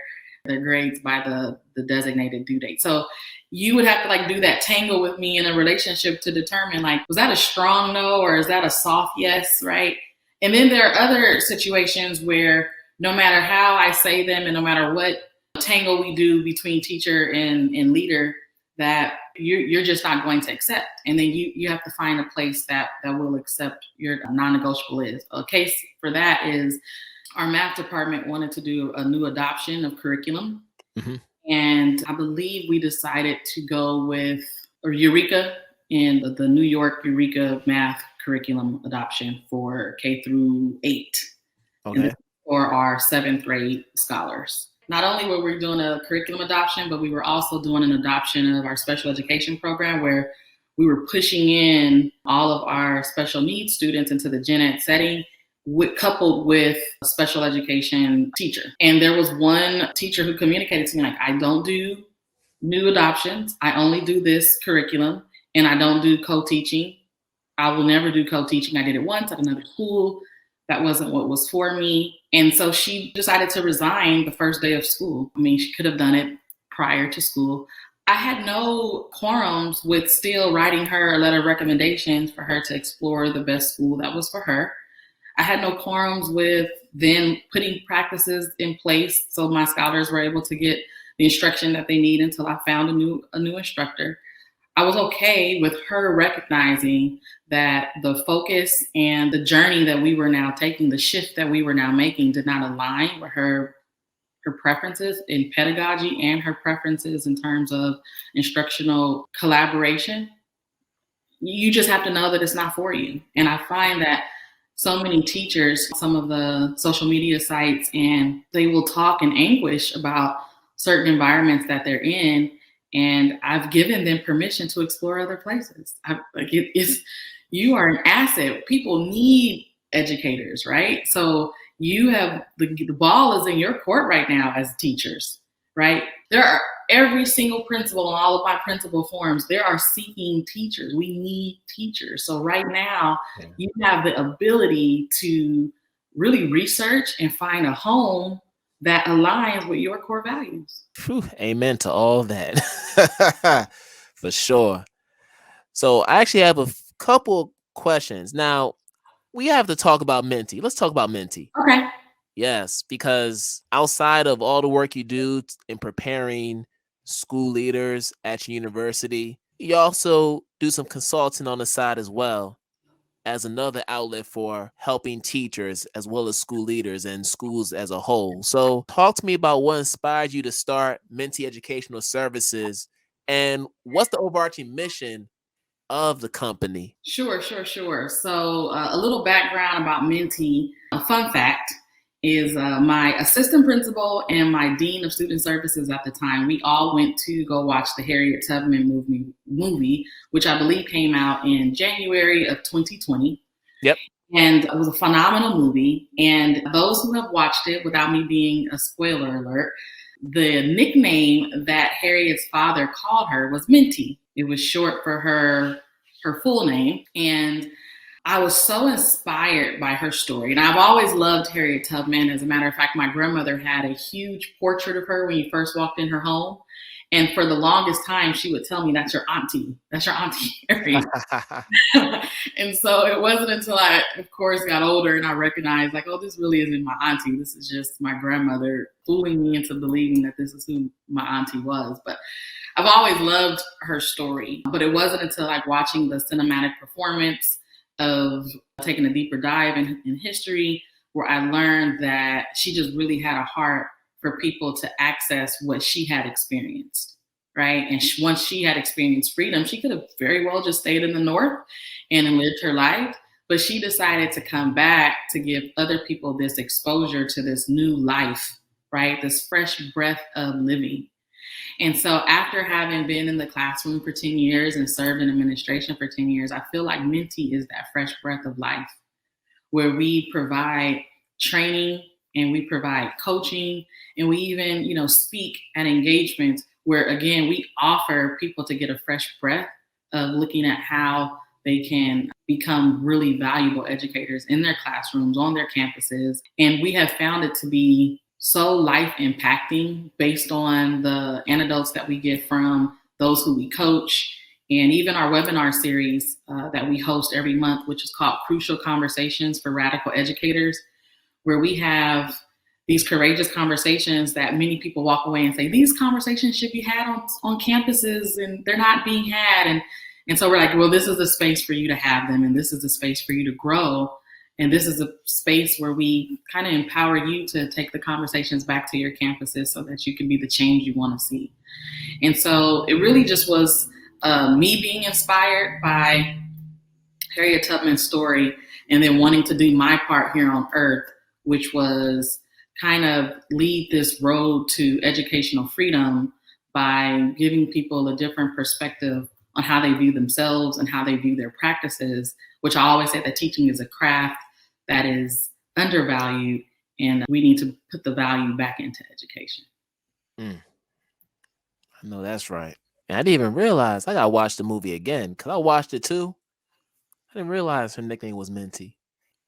grades by the designated due date. So you would have to like do that tango with me in a relationship to determine, like, was that a strong no or is that a soft yes, right? And then there are other situations where no matter how I say them and no matter what tango we do between teacher and leader, that you're just not going to accept. And then you have to find a place that will accept your non-negotiable is. A case for that is our math department wanted to do a new adoption of curriculum. And I believe we decided to go with Eureka and the New York Eureka math curriculum adoption for K through 8. Okay. For our 7th grade scholars. Not only were we doing a curriculum adoption, but we were also doing an adoption of our special education program, where we were pushing in all of our special needs students into the gen ed setting, coupled with a special education teacher. And there was one teacher who communicated to me, like, I don't do new adoptions. I only do this curriculum, and I don't do co-teaching. I will never do co-teaching. I did it once at another school. That wasn't what was for me. And so she decided to resign the first day of school. I mean, she could have done it prior to school. I had no quorums with still writing her a letter of recommendations for her to explore the best school that was for her. I had no quorums with then putting practices in place so my scholars were able to get the instruction that they need until I found a new instructor. I was okay with her recognizing that the focus and the journey that we were now taking, the shift that we were now making, did not align with her preferences in pedagogy and her preferences in terms of instructional collaboration. You just have to know that it's not for you. And I find that so many teachers, some of the social media sites, and they will talk in anguish about certain environments that they're in. And I've given them permission to explore other places. You are an asset. People need educators, right? So you have the ball is in your court right now as teachers, right? There are every single principal in all of my principal forums, there are seeking teachers. We need teachers. So right now, you have the ability to really research and find a home that aligns with your core values. Whew, amen to all that. For sure. So I actually have a couple questions. Now, we have to talk about Menti. Let's talk about Menti. Okay. Yes, because outside of all the work you do in preparing school leaders at your university, you also do some consulting on the side as well as another outlet for helping teachers as well as school leaders and schools as a whole. So, talk to me about what inspired you to start Menti Educational Services and what's the overarching mission of the company? Sure. So, a little background about Menti. A fun fact is my assistant principal and my dean of student services at the time, we all went to go watch the Harriet Tubman movie, which I believe came out in January of 2020. Yep. And it was a phenomenal movie. And those who have watched it, without me being a spoiler alert, the nickname that Harriet's father called her was Minty. It was short for her full name. And I was so inspired by her story. And I've always loved Harriet Tubman. As a matter of fact, my grandmother had a huge portrait of her when you first walked in her home. And for the longest time, she would tell me, that's your auntie. That's your auntie Harriet. And so it wasn't until I, of course, got older and I recognized, like, oh, this really isn't my auntie. This is just my grandmother fooling me into believing that this is who my auntie was. But I've always loved her story. But it wasn't until like watching the cinematic performance of taking a deeper dive in history where I learned that she just really had a heart for people to access what she had experienced, right? And once she had experienced freedom, she could have very well just stayed in the North and lived her life. But she decided to come back to give other people this exposure to this new life, right? This fresh breath of living. And so after having been in the classroom for 10 years and served in administration for 10 years, I feel like Menti is that fresh breath of life where we provide training and we provide coaching and we even, speak at engagements where, again, we offer people to get a fresh breath of looking at how they can become really valuable educators in their classrooms, on their campuses. And we have found it to be so life impacting based on the anecdotes that we get from those who we coach. And even our webinar series that we host every month, which is called Crucial Conversations for Radical Educators, where we have these courageous conversations that many people walk away and say, these conversations should be had on campuses and they're not being had. And so we're like, well, this is a space for you to have them. And this is a space for you to grow. And this is a space where we kind of empower you to take the conversations back to your campuses so that you can be the change you want to see. And so it really just was me being inspired by Harriet Tubman's story and then wanting to do my part here on earth, which was kind of lead this road to educational freedom by giving people a different perspective on how they view themselves and how they view their practices, which I always say that teaching is a craft that is undervalued and we need to put the value back into education. I know that's right. And I didn't even realize I got to watch the movie again because I watched it too. I didn't realize her nickname was Minty.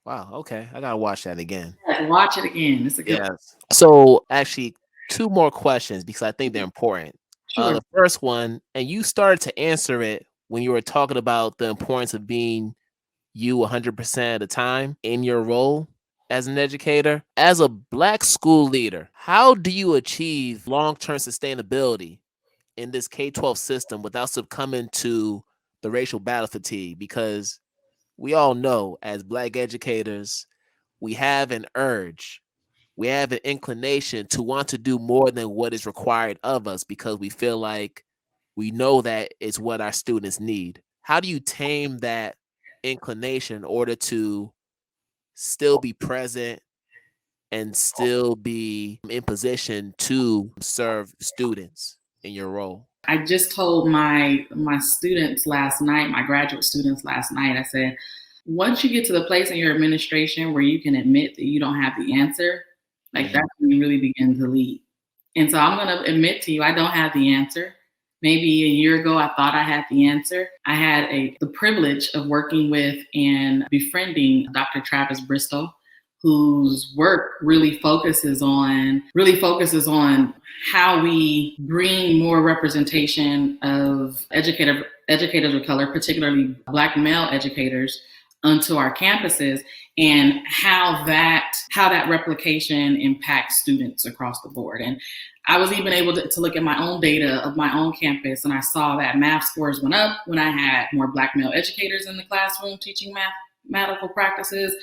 Wow. Okay. I got to watch that again. Watch it again. It's a good one. So actually, two more questions because I think they're important. Sure. The first one, and you started to answer it when you were talking about the importance of being you 100% of the time in your role as an educator. As a Black school leader, how do you achieve long-term sustainability in this K-12 system without succumbing to the racial battle fatigue? Because we all know as Black educators, we have an urge, we have an inclination to want to do more than what is required of us because we feel like we know that it's what our students need. How do you tame that inclination in order to still be present and still be in position to serve students in your role? I just told my students last night, my graduate students last night, I said, once you get to the place in your administration where you can admit that you don't have the answer, like that's when you really begin to lead. And so I'm going to admit to you, I don't have the answer. Maybe a year ago, I thought I had the answer. I had the privilege of working with and befriending Dr. Travis Bristol, whose work really focuses on how we bring more representation of educators of color, particularly Black male educators, onto our campuses, and how that replication impacts students across the board. And I was even able to look at my own data of my own campus, and I saw that math scores went up when I had more Black male educators in the classroom teaching mathematical practices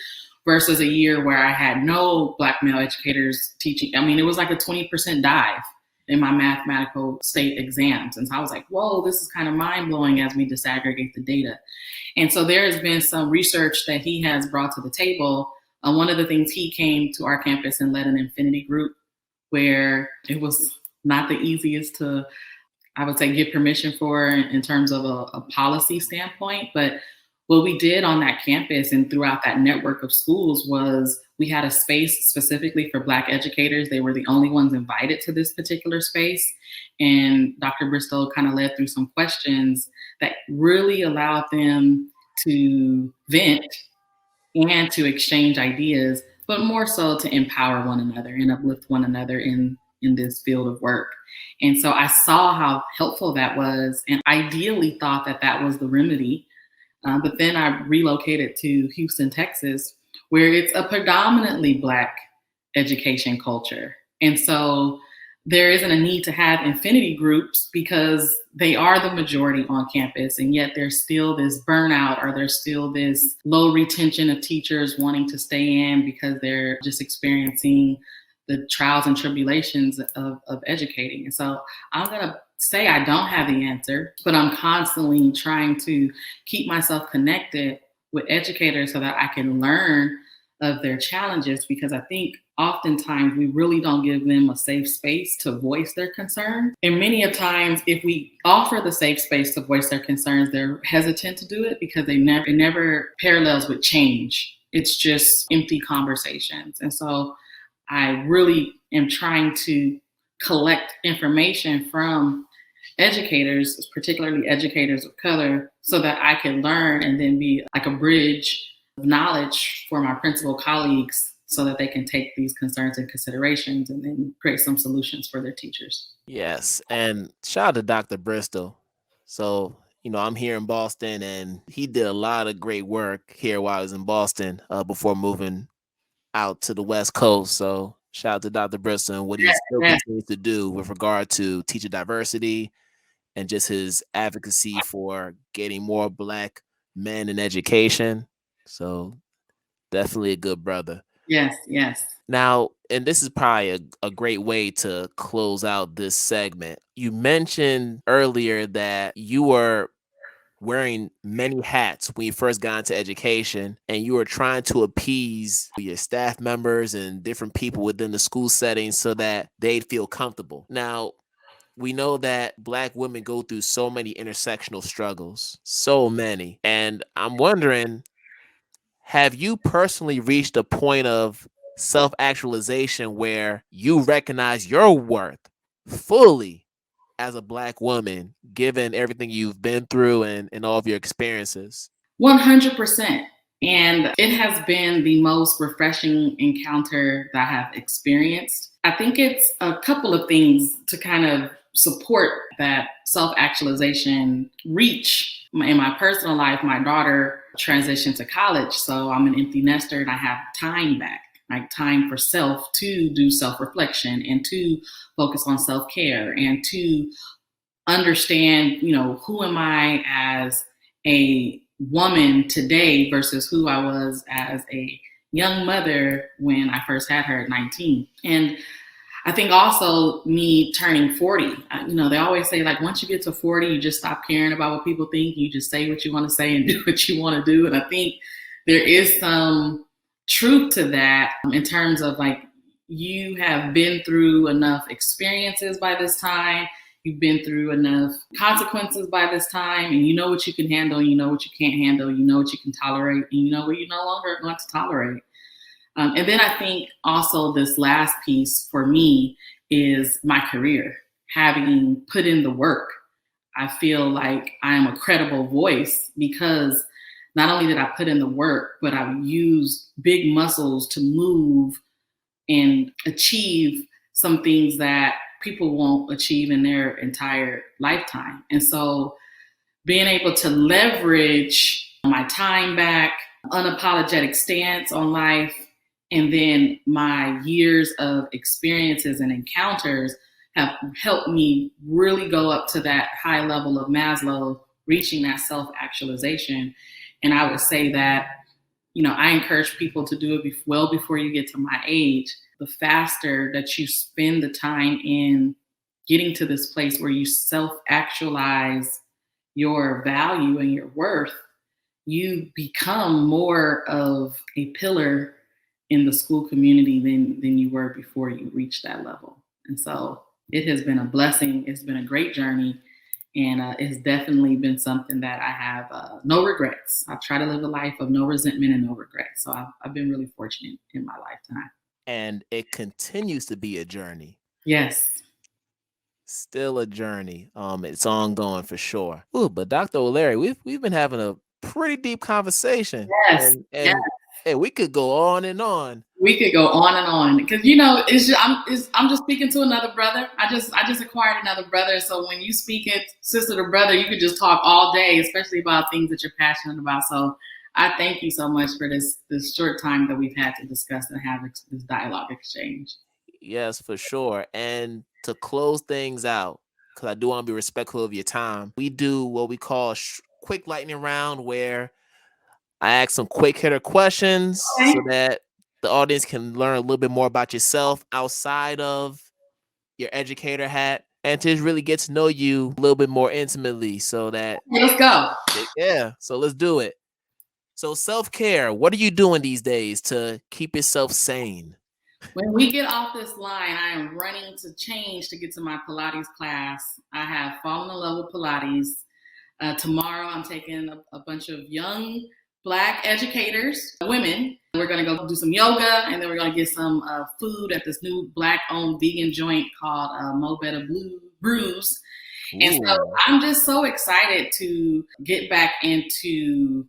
versus a year where I had no Black male educators teaching. I mean, it was like a 20% dive in my mathematical state exams. And so I was like, whoa, this is kind of mind-blowing as we disaggregate the data. And so there has been some research that he has brought to the table. One of the things, he came to our campus and led an affinity group where it was not the easiest to, I would say, get permission for in terms of a policy standpoint. But what we did on that campus and throughout that network of schools was we had a space specifically for Black educators. They were the only ones invited to this particular space. And Dr. Bristol kind of led through some questions that really allowed them to vent and to exchange ideas, but more so to empower one another and uplift one another in this field of work. And so I saw how helpful that was, and ideally thought that that was the remedy. But then I relocated to Houston, Texas, where it's a predominantly Black education culture. And so there isn't a need to have affinity groups because they are the majority on campus. And yet there's still this burnout, or there's still this low retention of teachers wanting to stay in because they're just experiencing the trials and tribulations of educating. And so I'm going to say I don't have the answer, but I'm constantly trying to keep myself connected with educators so that I can learn of their challenges, because I think oftentimes we really don't give them a safe space to voice their concerns. And many a times, if we offer the safe space to voice their concerns, they're hesitant to do it because it never parallels with change. It's just empty conversations. And so I really am trying to collect information from educators, particularly educators of color, so that I can learn and then be like a bridge of knowledge for my principal colleagues so that they can take these concerns and considerations and then create some solutions for their teachers. Yes. And shout out to Dr. Bristol. So, I'm here in Boston, and he did a lot of great work here while I was in Boston before moving out to the West Coast. So shout out to Dr. Bristol and what he still continues to do with regard to teacher diversity and just his advocacy for getting more Black men in education. So definitely a good brother. Yes, yes. Now, and this is probably a great way to close out this segment. You mentioned earlier that you were wearing many hats when you first got into education, and you were trying to appease your staff members and different people within the school setting so that they'd feel comfortable. Now, we know that Black women go through so many intersectional struggles, so many. And I'm wondering, have you personally reached a point of self-actualization where you recognize your worth fully as a Black woman, given everything you've been through and all of your experiences? 100%. And it has been the most refreshing encounter that I have experienced. I think it's a couple of things to kind of support that self-actualization reach. In my personal life, my daughter transitioned to college, so I'm an empty nester and I have time back, like time for self to do self-reflection and to focus on self-care and to understand, who am I as a woman today versus who I was as a young mother when I first had her at 19. And I think also me turning 40, they always say, like, once you get to 40, you just stop caring about what people think. You just say what you want to say and do what you want to do. And I think there is some truth to that in terms of, like, you have been through enough experiences by this time. you've been through enough consequences by this time, and you know what you can handle, you know what you can't handle, you know what you can tolerate, and you know what you no longer want to tolerate. And then I think also this last piece for me is my career. Having put in the work, I feel like I am a credible voice because not only did I put in the work, but I've used big muscles to move and achieve some things that people won't achieve in their entire lifetime. And so being able to leverage my time back, unapologetic stance on life, and then my years of experiences and encounters have helped me really go up to that high level of Maslow, reaching that self-actualization. And I would say that, I encourage people to do it well before you get to my age. The faster that you spend the time in getting to this place where you self-actualize your value and your worth, you become more of a pillar in the school community than you were before you reached that level. And so it has been a blessing. It's been a great journey. And it's definitely been something that I have no regrets. I try to live a life of no resentment and no regrets. So I've been really fortunate in my lifetime. And it continues to be a journey. Yes. Still a journey. It's ongoing for sure. Ooh, but Dr. O'Leary, we've been having a pretty deep conversation. Yes. And hey, we could go on and on. We could go on and on because I'm just speaking to another brother. I just acquired another brother. So when you speak it sister to brother, you could just talk all day, especially about things that you're passionate about. So I thank you so much for this short time that we've had to discuss and have this dialogue exchange. Yes, for sure. And to close things out, because I do want to be respectful of your time, we do what we call quick lightning round, where I ask some quick hitter questions so that the audience can learn a little bit more about yourself outside of your educator hat, and to just really get to know you a little bit more intimately so that let's go. Yeah, so let's do it. So self-care, what are you doing these days to keep yourself sane? When we get off this line, I am running to change to get to my Pilates class. I have fallen in love with Pilates. Tomorrow, I'm taking a bunch of young Black educators, women. We're going to go do some yoga, and then we're going to get some food at this new Black-owned vegan joint called Mo Better Brews. And so I'm just so excited to get back into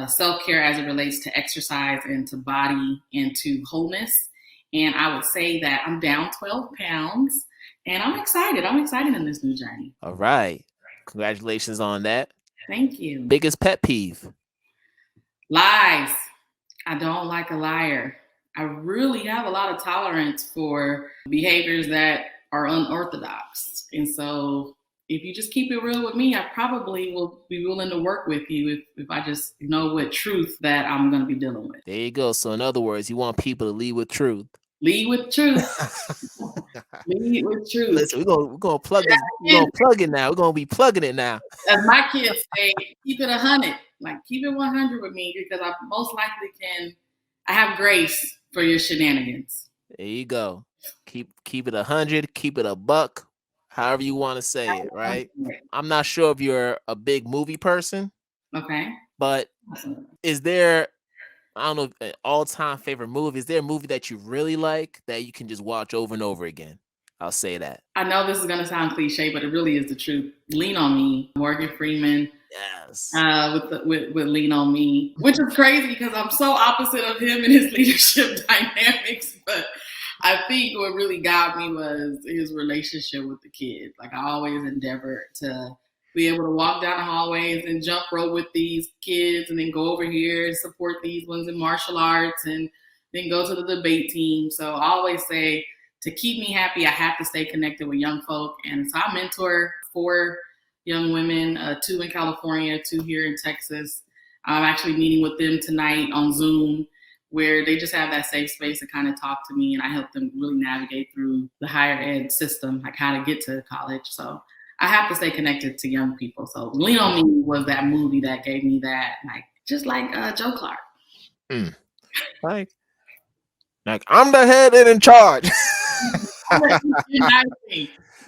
self-care as it relates to exercise and to body and to wholeness. And I would say that I'm down 12 pounds, and I'm excited. I'm excited in this new journey. All right. Congratulations on that. Thank you. Biggest pet peeve? Lies. I don't like a liar. I really have a lot of tolerance for behaviors that are unorthodox. And so if you just keep it real with me, I probably will be willing to work with you if I just know what truth that I'm going to be dealing with. There you go. So in other words, you want people to lead with truth. Lead with truth. Lead with truth. Listen, we're gonna plug this. We're gonna plug it now. We're gonna be plugging it now. As my kids say, keep it 100. Like keep it 100 with me because I most likely can. I have grace for your shenanigans. There you go. Keep it 100. Keep it a buck. However you want to say it, right? I'm not sure if you're a big movie person. Okay. But is there, I don't know, an all-time favorite movie? Is there a movie that you really like that you can just watch over and over again? I'll say that. I know this is going to sound cliche, but it really is the truth. Lean on Me, Morgan Freeman. Yes. With Lean on Me, which is crazy because I'm so opposite of him and his leadership dynamics. But I think what really got me was his relationship with the kids. Like I always endeavored to be able to walk down the hallways and jump rope with these kids and then go over here and support these ones in martial arts and then go to the debate team. So I always say to keep me happy, I have to stay connected with young folk. And so I mentor 4 young women, 2 in California, 2 here in Texas. I'm actually meeting with them tonight on Zoom where they just have that safe space to kind of talk to me and I help them really navigate through the higher ed system, like how to get to college. So I have to stay connected to young people. So Lean on Me was that movie that gave me that, like just like Joe Clark. Like I'm the head and in charge.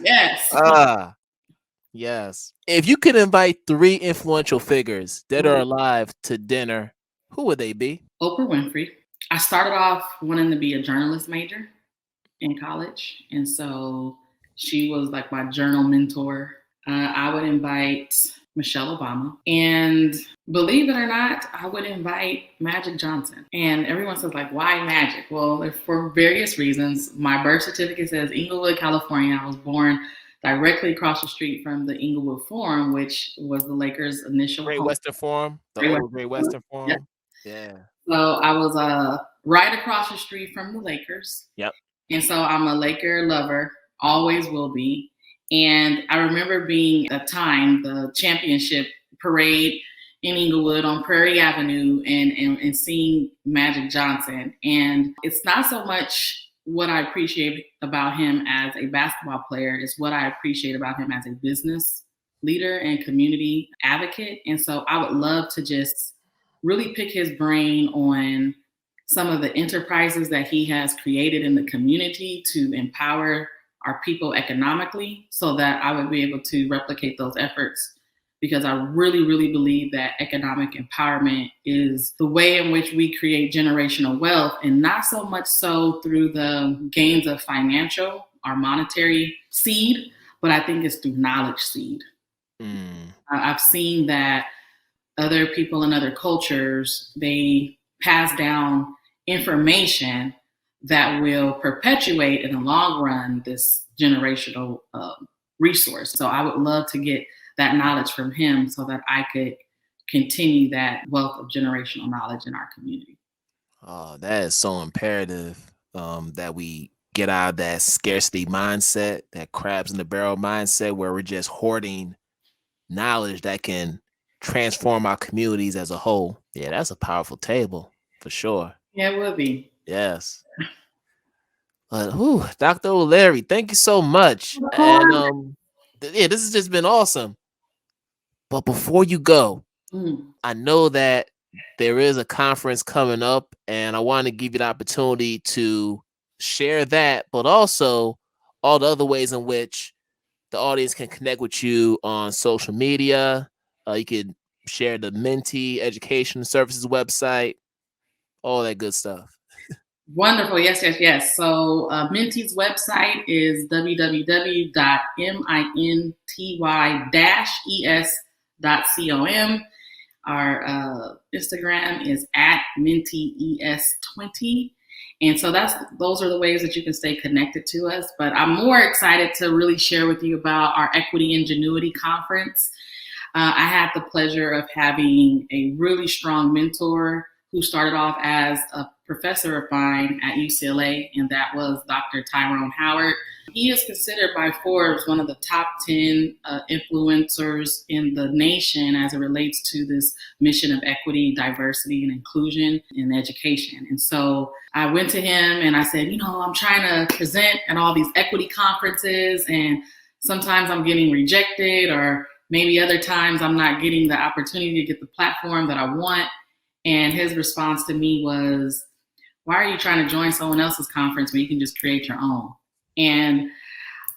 Yes. Yes. If you could invite 3 influential figures, dead or alive, to dinner, who would they be? Oprah Winfrey. I started off wanting to be a journalist major in college, and so she was like my journal mentor. I would invite Michelle Obama, and believe it or not, I would invite Magic Johnson. And everyone says, like, why Magic? Well, for various reasons. My birth certificate says Inglewood, California. I was born directly across the street from the Inglewood Forum, which was the Lakers' initial Great home. Western Forum, the Great old Great Western Yep. Forum. Yeah. So I was right across the street from the Lakers. Yep. And so I'm a Laker lover, always will be. And I remember being at the time the championship parade in Inglewood on Prairie Avenue and seeing Magic Johnson. And it's not so much what I appreciate about him as a basketball player, it's what I appreciate about him as a business leader and community advocate. And so I would love to just really pick his brain on some of the enterprises that he has created in the community to empower our people economically, so that I would be able to replicate those efforts, because I really, really believe that economic empowerment is the way in which we create generational wealth, and not so much so through the gains of financial or monetary seed, but I think it's through knowledge seed. I've seen that other people in other cultures, they pass down information that will perpetuate in the long run this generational resource. So I would love to get that knowledge from him so that I could continue that wealth of generational knowledge in our community. Oh, that is so imperative, that we get out of that scarcity mindset, that crabs in the barrel mindset, where we're just hoarding knowledge that can transform our communities as a whole. Yeah, that's a powerful table for sure. Yeah, it will be. Yes. But Dr. O'Leary, thank you so much. And yeah, this has just been awesome. But before you go, I know that there is a conference coming up, and I want to give you the opportunity to share that, but also all the other ways in which the audience can connect with you on social media. You can share the Mentee Education Services website, all that good stuff. Wonderful. Yes. So Mentee's website is www.minty-es.com. Our Instagram is @MenteeES20. And so those are the ways that you can stay connected to us. But I'm more excited to really share with you about our Equity Ingenuity Conference. I had the pleasure of having a really strong mentor who started off as a professor of mine at UCLA, and that was Dr. Tyrone Howard. He is considered by Forbes one of the top 10 influencers in the nation as it relates to this mission of equity, diversity, and inclusion in education. And so I went to him and I said, I'm trying to present at all these equity conferences, and sometimes I'm getting rejected, or maybe other times I'm not getting the opportunity to get the platform that I want. And his response to me was, why are you trying to join someone else's conference when you can just create your own? And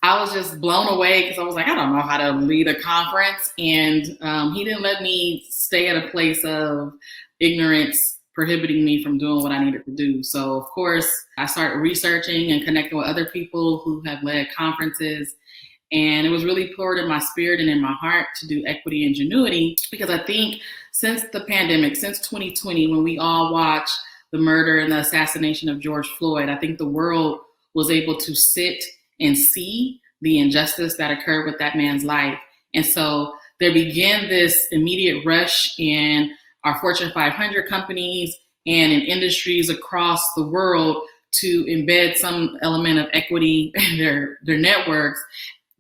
I was just blown away, because I was like, I don't know how to lead a conference. And he didn't let me stay at a place of ignorance prohibiting me from doing what I needed to do. So of course, I started researching and connecting with other people who have led conferences. And it was really poured in my spirit and in my heart to do Equity Ingenuity, because I think since the pandemic, since 2020, when we all watched the murder and the assassination of George Floyd, I think the world was able to sit and see the injustice that occurred with that man's life. And so there began this immediate rush in our Fortune 500 companies and in industries across the world to embed some element of equity in their networks.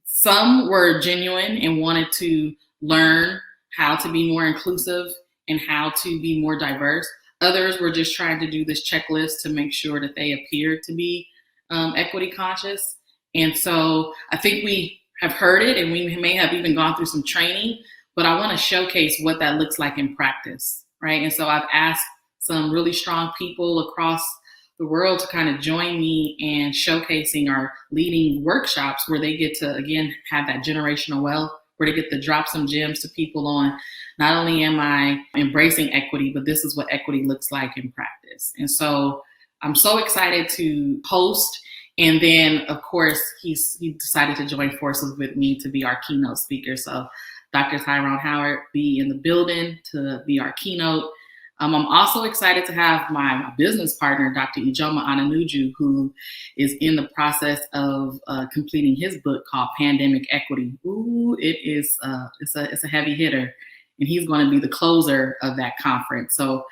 Some were genuine and wanted to learn how to be more inclusive and how to be more diverse. Others were just trying to do this checklist to make sure that they appeared to be equity conscious. And so I think we have heard it, and we may have even gone through some training, but I want to showcase what that looks like in practice, right? And so I've asked some really strong people across the world to kind of join me in showcasing or leading workshops where they get to, again, have that generational wealth where to get to drop some gems to people on not only am I embracing equity, but this is what equity looks like in practice. And so I'm so excited to host. And then, of course, he decided to join forces with me to be our keynote speaker. So Dr. Tyrone Howard be in the building to be our keynote. I'm also excited to have my business partner, Dr. Ijoma Ananuju, who is in the process of completing his book called Pandemic Equity. Ooh, it's a heavy hitter, and he's going to be the closer of that conference. So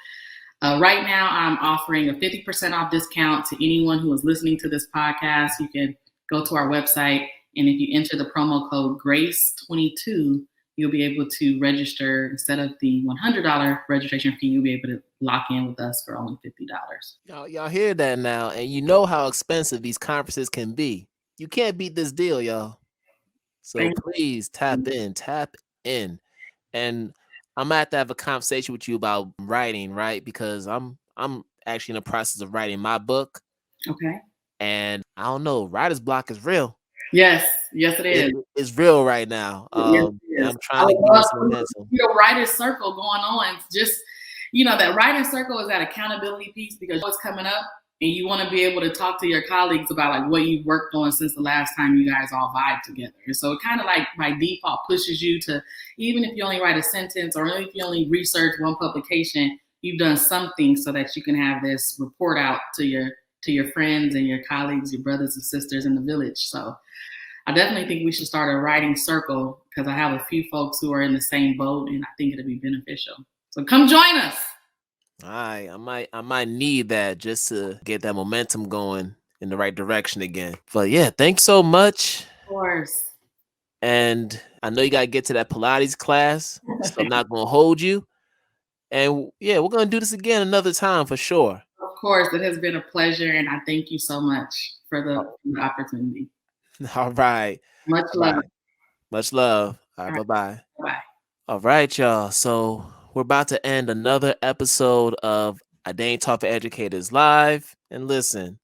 right now, I'm offering a 50% off discount to anyone who is listening to this podcast. You can go to our website, and if you enter the promo code GRACE22, you'll be able to register. Instead of the $100 registration fee, you'll be able to lock in with us for only $50. Y'all hear that now, and you know how expensive these conferences can be. You can't beat this deal, y'all. So please tap in. And I'm gonna have to have a conversation with you about writing, right? Because I'm actually in the process of writing my book. Okay. And I don't know, writer's block is real. Yes, it is. It's real right now. Yes, I'm trying to give some momentum. Writer's circle going on. Just, that writing circle is that accountability piece because what's coming up and you want to be able to talk to your colleagues about like what you've worked on since the last time you guys all vibed together. And so it kind of like by default pushes you to, even if you only write a sentence or if you only research one publication, you've done something so that you can have this report out to your friends and your colleagues, your brothers and sisters in the village. So I definitely think we should start a writing circle because I have a few folks who are in the same boat and I think it'll be beneficial. So come join us. All right, I might need that just to get that momentum going in the right direction again. But yeah, thanks so much. Of course. And I know you got to get to that Pilates class, so I'm not going to hold you. And yeah, we're going to do this again another time for sure. Of course, it has been a pleasure, and I thank you so much for the opportunity. All right. Much love. Much love. All right, bye-bye. Bye. All right, y'all. So we're about to end another episode of I Dang Talk for Educators Live. And listen,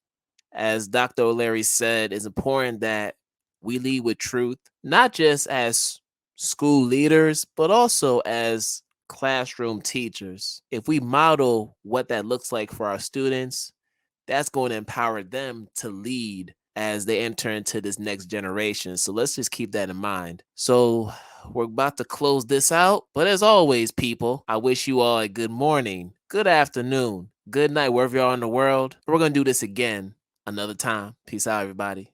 as Dr. O'Leary said, it's important that we lead with truth, not just as school leaders, but also as classroom teachers. If we model what that looks like for our students, that's going to empower them to lead as they enter into this next generation. So let's just keep that in mind. So we're about to close this out. But as always, people, I wish you all a good morning, good afternoon, good night, wherever you are in the world. We're going to do this again another time. Peace out, everybody.